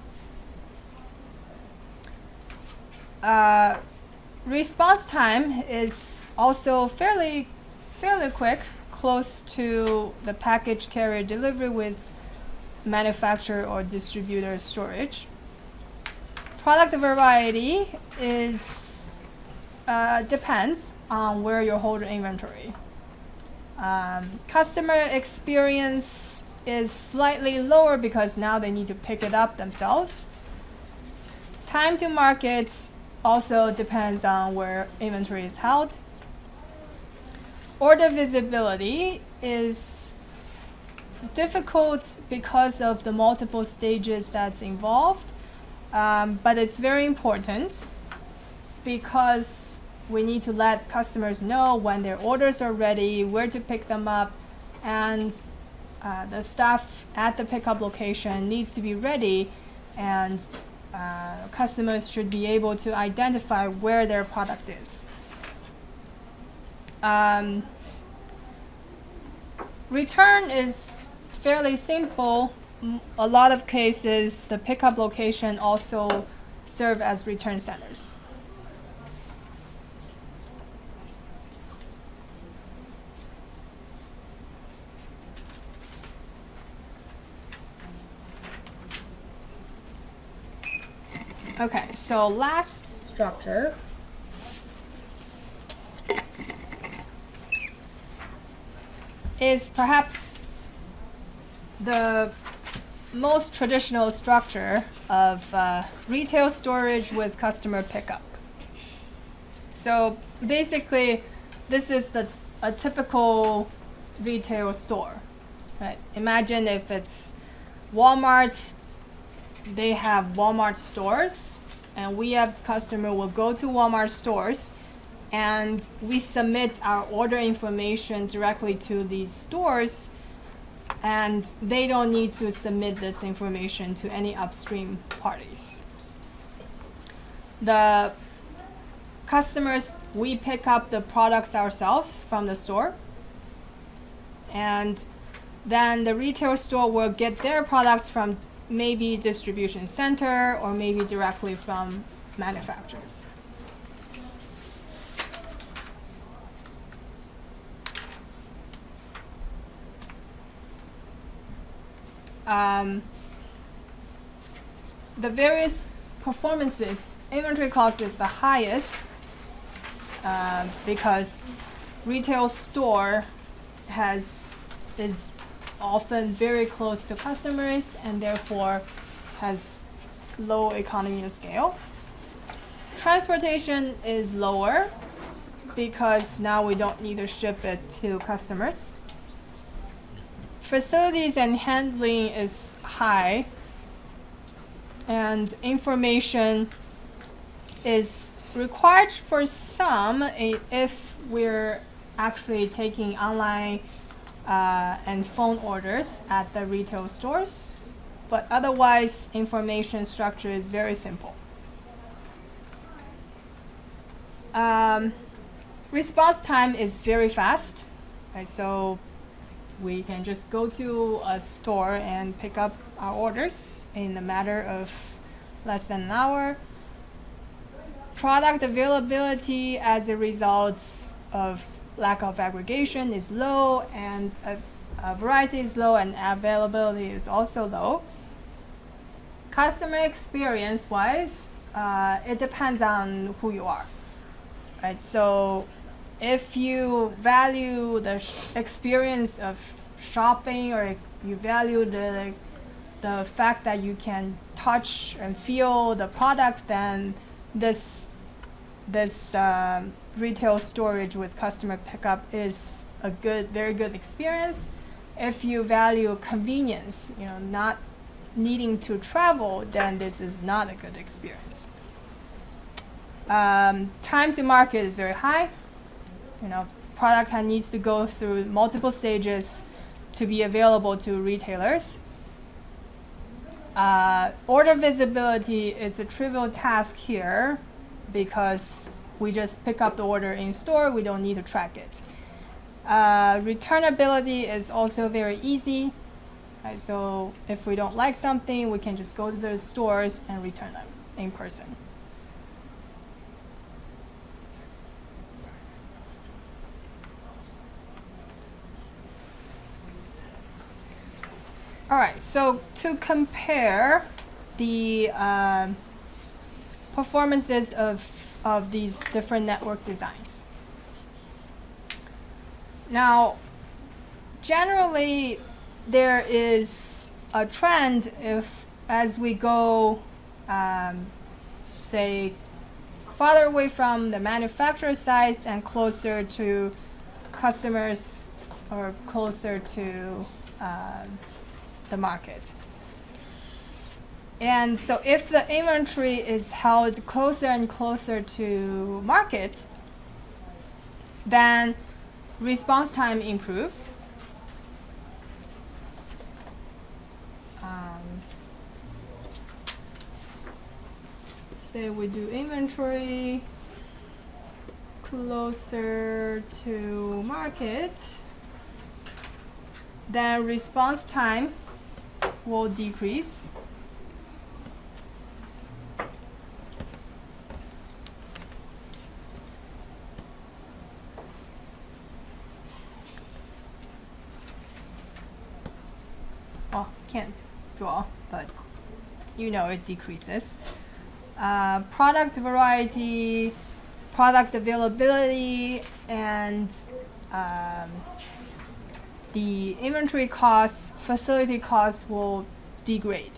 Response time is also fairly quick, close to the package carrier delivery with manufacturer or distributor storage. Product variety is depends on where you hold your inventory. Customer experience is slightly lower because now they need to pick it up themselves. Time to market also depends on where inventory is held. Order visibility is difficult because of the multiple stages that's involved, but it's very important because we need to let customers know when their orders are ready, where to pick them up, and the staff at the pickup location needs to be ready, and customers should be able to identify where their product is. Return is fairly simple. A lot of cases, the pickup location also serve as return centers. Okay, so last structure is perhaps the most traditional structure of retail storage with customer pickup. So basically, this is a typical retail store, right? Imagine if it's Walmart, they have Walmart stores, and we as customer will go to Walmart stores and we submit our order information directly to these stores, and they don't need to submit this information to any upstream parties. The customers, we pick up the products ourselves from the store, and then the retail store will get their products from maybe distribution center or maybe directly from manufacturers. The various performances, inventory cost is the highest because retail store is often very close to customers and therefore has low economy of scale. Transportation is lower because now we don't need to ship it to customers. Facilities and handling is high, and information is required for some if we're actually taking online and phone orders at the retail stores, but otherwise information structure is very simple. Response time is very fast, right? So we can just go to a store and pick up our orders in a matter of less than an hour. Product availability as a result of lack of aggregation is low, and variety is low, and availability is also low. Customer experience wise, it depends on who you are, right? So if you value the experience of shopping, or you value the fact that you can touch and feel the product, then this retail storage with customer pickup is a very good experience. If you value convenience, not needing to travel, then this is not a good experience. Time to market is very high. Product needs to go through multiple stages to be available to retailers. Order visibility is a trivial task here because we just pick up the order in store, we don't need to track it. Returnability is also very easy. Right, so if we don't like something, we can just go to the stores and return them in person. All right, so to compare the performances of these different network designs. Now, generally, there is a trend as we go, say, farther away from the manufacturer sites and closer to customers or closer to the market. And so if the inventory is held closer and closer to market, then response time improves. Say we do inventory closer to market, then response time will decrease. Oh, can't draw, but you know it decreases. Product variety, product availability, and the inventory costs, facility costs will degrade.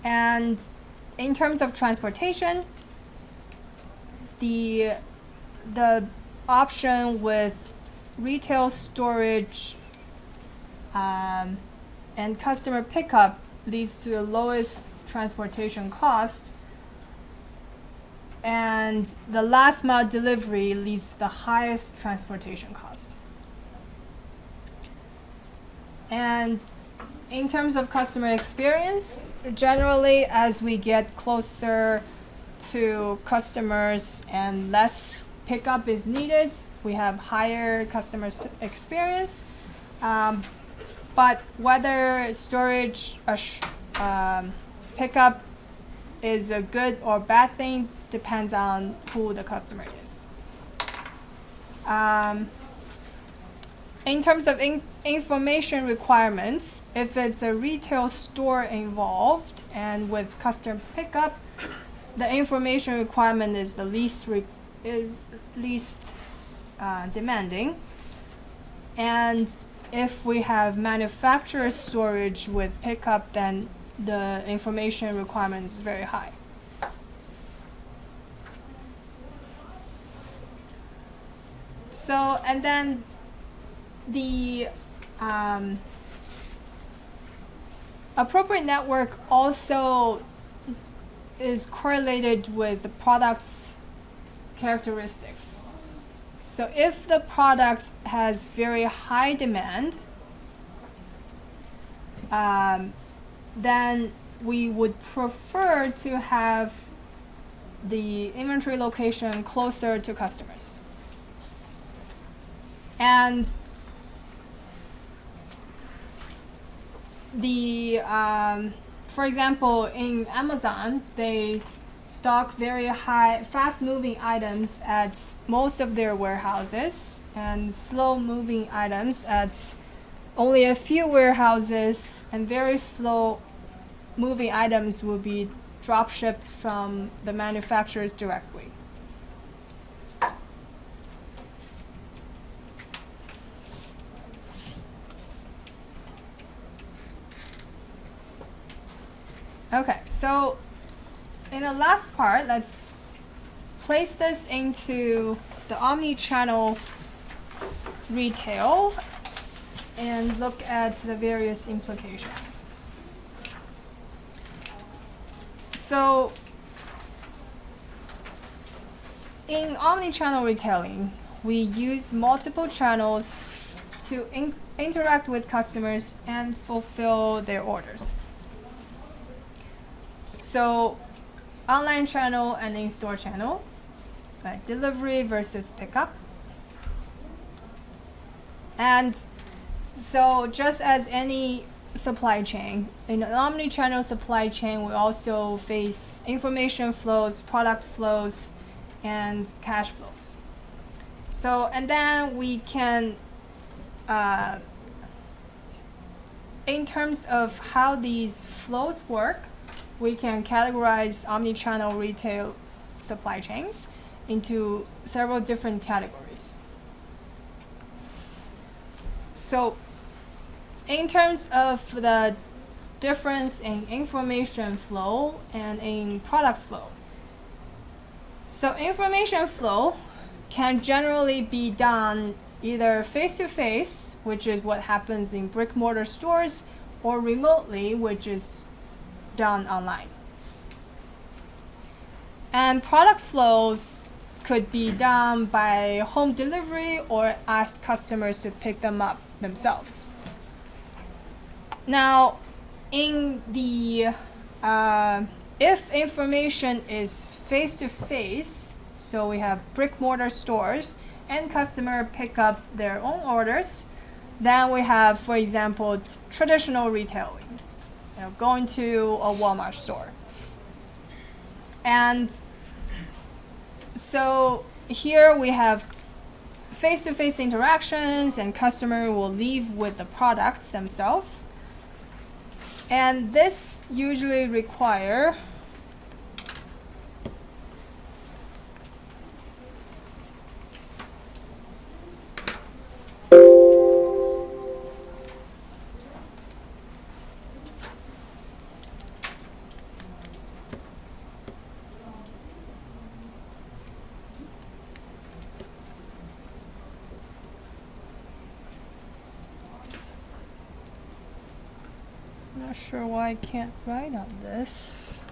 And in terms of transportation, the option with retail storage and customer pickup leads to the lowest transportation cost, and the last mile delivery leads to the highest transportation cost. And in terms of customer experience, generally as we get closer to customers and less pickup is needed, we have higher customer experience. But whether storage or pickup is a good or bad thing depends on who the customer is. In terms of information requirements, if it's a retail store involved and with customer pickup, the information requirement is the least demanding. And if we have manufacturer storage with pickup, then the information requirement is very high. So, and then the appropriate network also is correlated with the product's characteristics. So if the product has very high demand, then we would prefer to have the inventory location closer to customers. And for example, in Amazon, they stock very high, fast-moving items at most of their warehouses, and slow-moving items at only a few warehouses, and very slow-moving items will be drop-shipped from the manufacturers directly. Okay, so in the last part, let's place this into the omni-channel retail and look at the various implications. So in omni-channel retailing, we use multiple channels to interact with customers and fulfill their orders. So online channel and in-store channel, delivery versus pickup, And so just as any supply chain, in an omni-channel supply chain, we also face information flows, product flows, and cash flows. So, and then we can, in terms of how these flows work, we can categorize omni-channel retail supply chains into several different categories. So, in terms of the difference in information flow and in product flow. So information flow can generally be done either face-to-face, which is what happens in brick-mortar stores, or remotely, which is done online. And product flows could be done by home delivery or ask customers to pick them up themselves. Now, in the if information is face-to-face, so we have brick-mortar stores and customer pick up their own orders, then we have, for example, traditional retailing, going to a Walmart store. And so here we have face-to-face interactions, and customer will leave with the products themselves. And this usually require not sure why I can't write on this.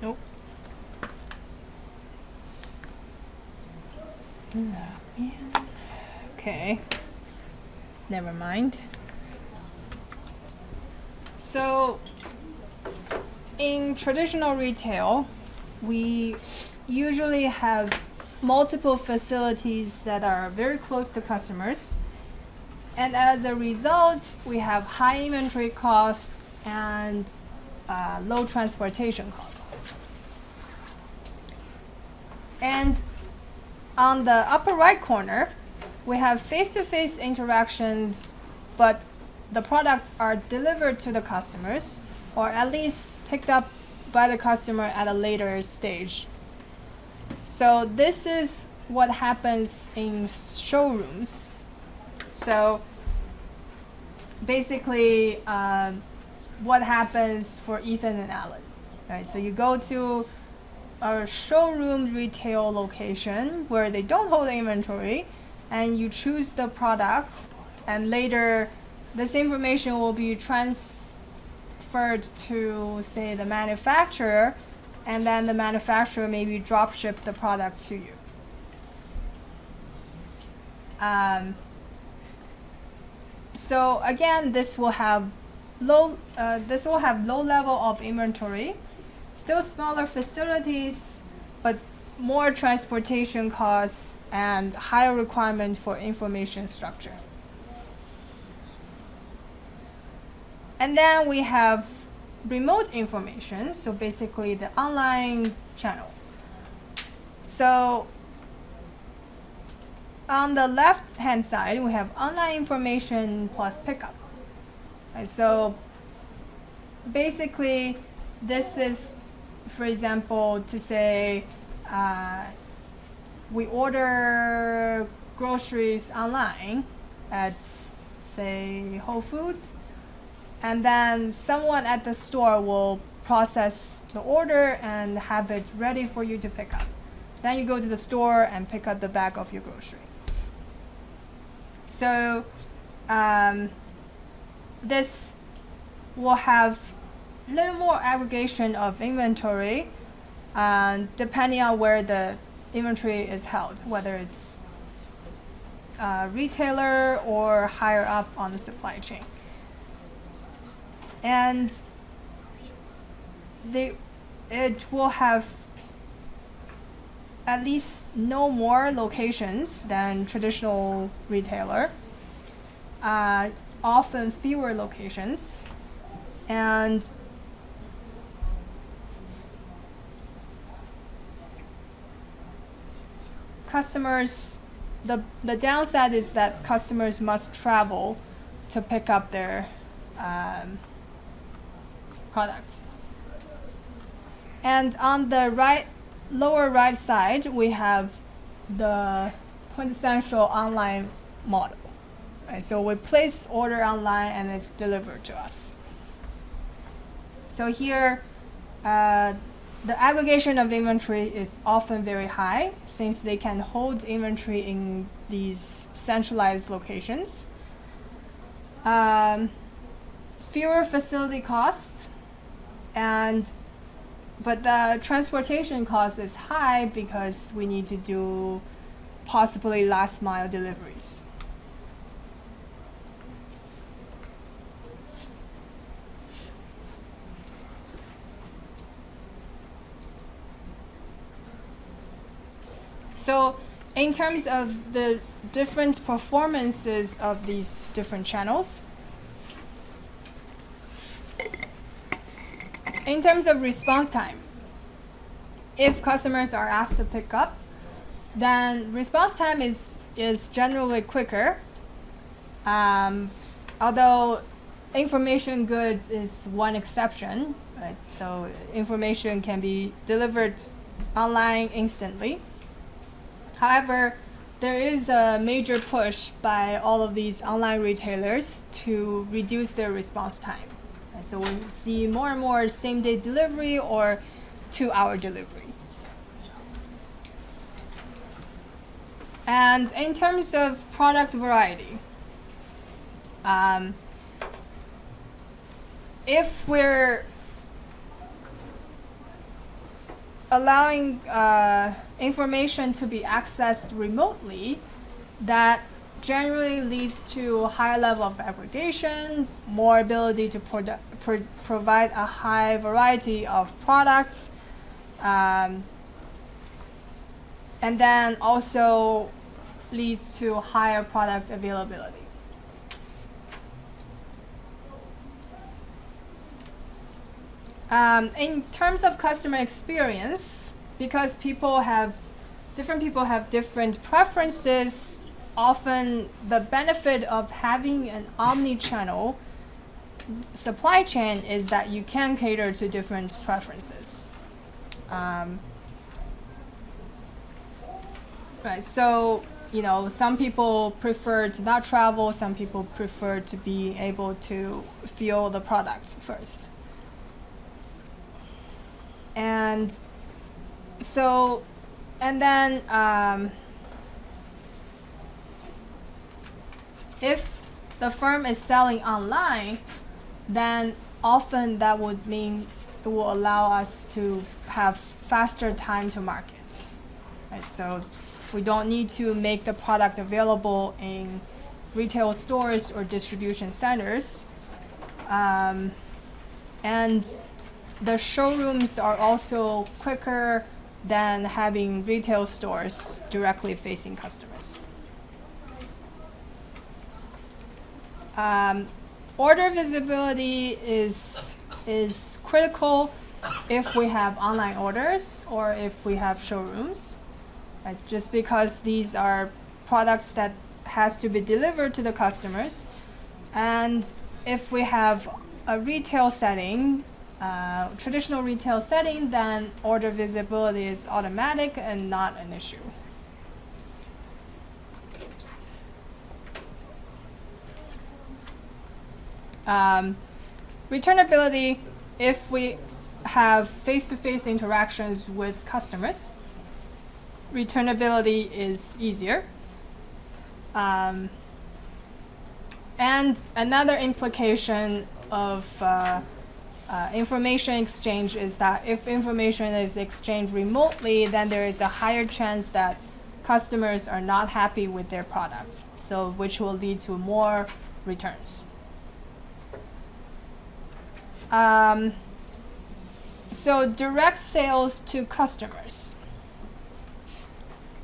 Nope. Oh, man. Okay. Never mind. So, in traditional retail, we usually have multiple facilities that are very close to customers. And as a result, we have high inventory costs and low transportation costs. And on the upper right corner, we have face-to-face interactions, but the products are delivered to the customers, or at least picked up by the customer at a later stage. So this is what happens in showrooms. So basically, what happens for Ethan and Alan, right? So you go to a showroom retail location where they don't hold the inventory, and you choose the products, and later this information will be transferred to, say, the manufacturer, and then the manufacturer maybe drop ship the product to you. So again, this will have low level of inventory, still smaller facilities, but more transportation costs and higher requirement for information structure. And then we have remote information, so basically the online channel. So on the left hand side, we have online information plus pickup. And so basically this is, for example, to say we order groceries online at, say, Whole Foods, and then someone at the store will process the order and have it ready for you to pick up. Then you go to the store and pick up the bag of your grocery. So this will have a little more aggregation of inventory depending on where the inventory is held, whether it's retailer or higher up on the supply chain. And it will have at least no more locations than traditional retailer, often fewer locations, and customers, the downside is that customers must travel to pick up their products. And on the lower right side, we have the quintessential online model. Right? So we place order online and it's delivered to us. So here, the aggregation of inventory is often very high since they can hold inventory in these centralized locations. Fewer facility costs, but the transportation cost is high because we need to do possibly last mile deliveries. So in terms of the different performances of these different channels, in terms of response time, if customers are asked to pick up, then response time is generally quicker. Although information goods is one exception, right? So information can be delivered online instantly. However, there is a major push by all of these online retailers to reduce their response time. And so we see more and more same-day delivery or 2-hour delivery. And in terms of product variety, if we're allowing information to be accessed remotely, that generally leads to higher level of aggregation, more ability to provide a high variety of products, and then also leads to higher product availability. In terms of customer experience, because different people have different preferences, often the benefit of having an omni-channel supply chain is that you can cater to different preferences. Right, so some people prefer to not travel, some people prefer to be able to feel the products first. And so, and then if the firm is selling online, then often that would mean it will allow us to have faster time to market. Right? So we don't need to make the product available in retail stores or distribution centers. And the showrooms are also quicker than having retail stores directly facing customers. Order visibility is critical if we have online orders or if we have showrooms, right? Just because these are products that has to be delivered to the customers, and if we have a retail setting, traditional retail setting, then order visibility is automatic and not an issue. returnability, if we have face-to-face interactions with customers, returnability is easier. And another implication of information exchange is that if information is exchanged remotely, then there is a higher chance that customers are not happy with their products, so which will lead to more returns. So direct sales to customers.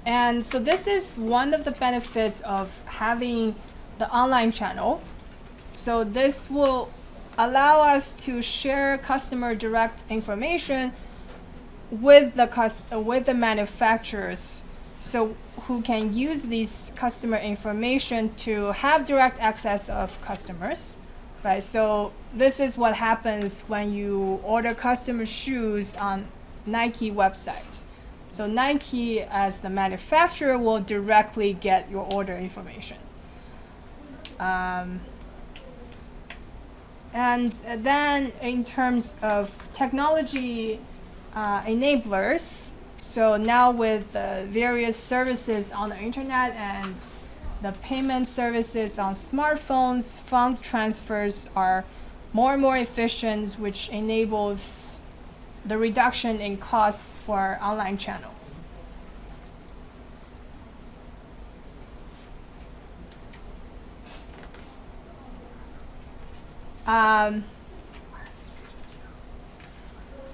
And so this is one of the benefits of having the online channel. So this will allow us to share customer direct information with the manufacturers, so who can use these customer information to have direct access of customers, right? So this is what happens when you order customer shoes on Nike website. So Nike, as the manufacturer, will directly get your order information. And then in terms of technology enablers, so now with the various services on the internet and the payment services on smartphones, funds transfers are more and more efficient, which enables the reduction in costs for online channels.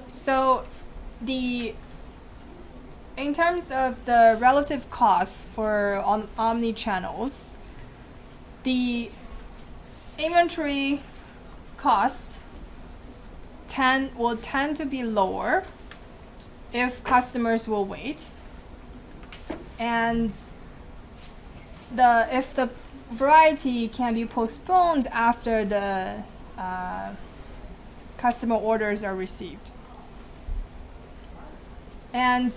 So in terms of the relative costs for omni-channels, the inventory cost will tend to be lower if customers will wait, and if the variety can be postponed after the customer orders are received. And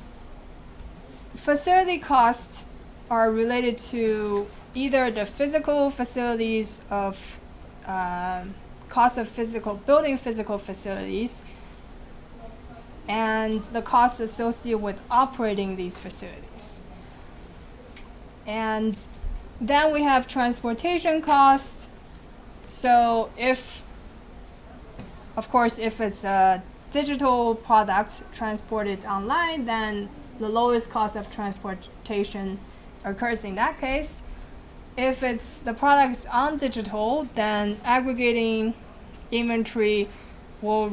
facility costs are related to either the physical facilities of cost of building physical facilities and the costs associated with operating these facilities. And then we have transportation costs. So of course, if it's a digital product transported online, then the lowest cost of transportation occurs in that case. If it's the products on digital, then aggregating inventory will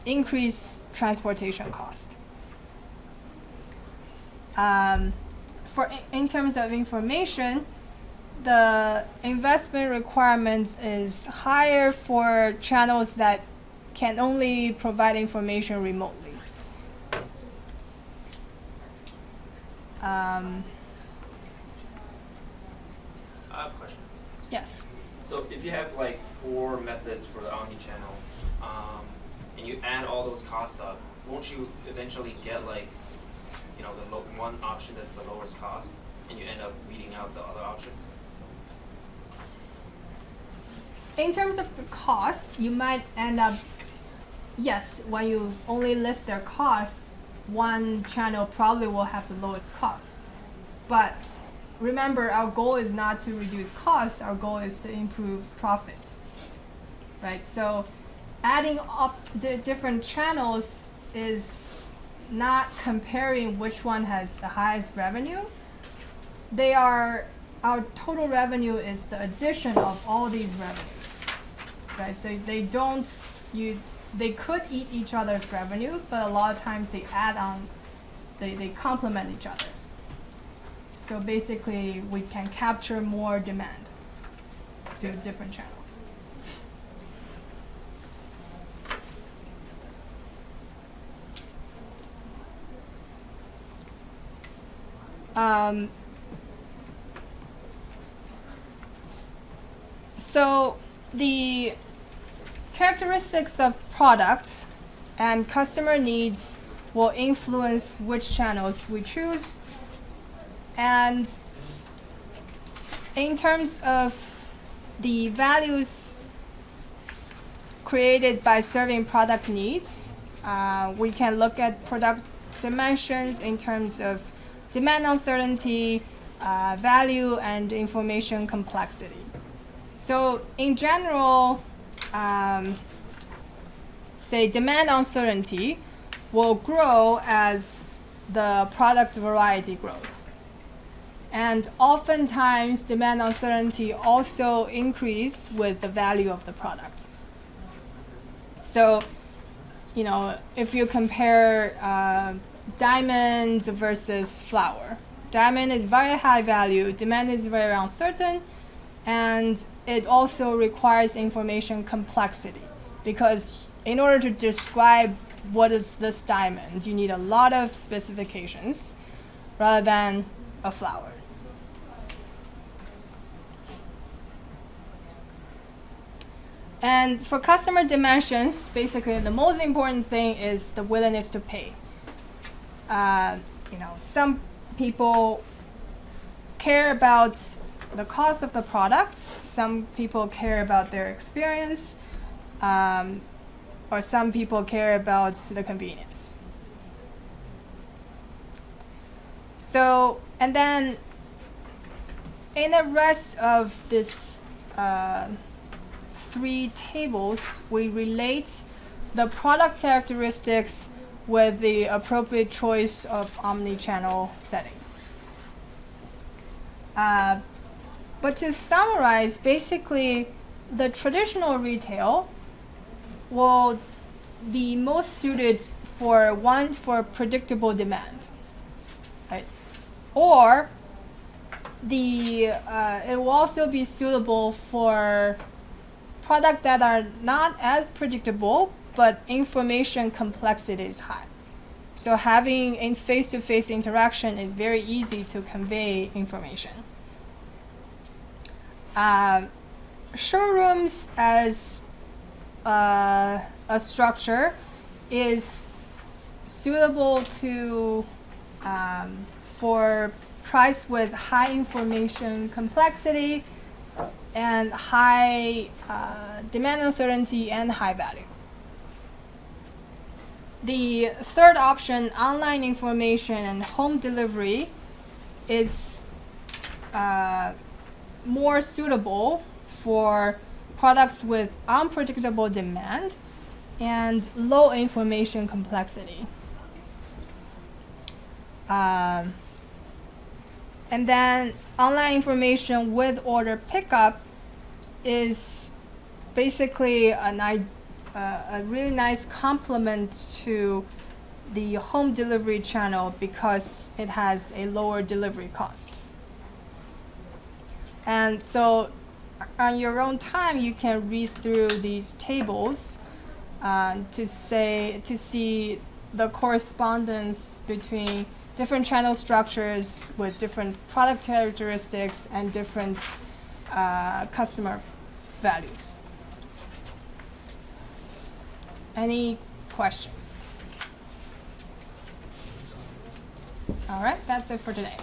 increase transportation cost. In terms of information, the investment requirement is higher for channels that can only provide information remotely. I have a question. Yes. So if you have like 4 methods for the omni-channel, and you add all those costs up, won't you eventually get like, the one option that's the lowest cost, and you end up weeding out the other options? In terms of the cost, you might end up, yes, when you only list their costs, one channel probably will have the lowest cost. But remember, our goal is not to reduce costs, our goal is to improve profit, right? So adding up the different channels is not comparing which one has the highest revenue. Our total revenue is the addition of all these revenues, right? So they could eat each other's revenue, but a lot of times they add on, they complement each other. So basically, we can capture more demand through different channels. So the characteristics of products and customer needs will influence which channels we choose. And in terms of the values created by serving product needs. We can look at product dimensions in terms of demand uncertainty, value, and information complexity. So in general, say demand uncertainty will grow as the product variety grows. And oftentimes, demand uncertainty also increase with the value of the product. So, you know, if you compare diamonds versus flour, diamond is very high value, demand is very uncertain, and it also requires information complexity, because in order to describe what is this diamond, you need a lot of specifications rather than a flour. And for customer dimensions, basically the most important thing is the willingness to pay. You know, some people care about the cost of the product. Some people care about their experience, or some people care about the convenience. So, and then in the rest of this 3 tables, we relate the product characteristics with the appropriate choice of omni-channel setting. But to summarize, basically, the traditional retail will be most suited for predictable demand, right? Or it will also be suitable for products that are not as predictable, but information complexity is high. So having a face-to-face interaction is very easy to convey information. Showrooms as a structure is suitable to for price with high information complexity and high demand uncertainty and high value. The third option, online information and home delivery, is more suitable for products with unpredictable demand and low information complexity. And then online information with order pickup is basically a really nice complement to the home delivery channel because it has a lower delivery cost. And so on your own time, you can read through these tables to see the correspondence between different channel structures with different product characteristics and different customer values. Any questions? All right, that's it for today.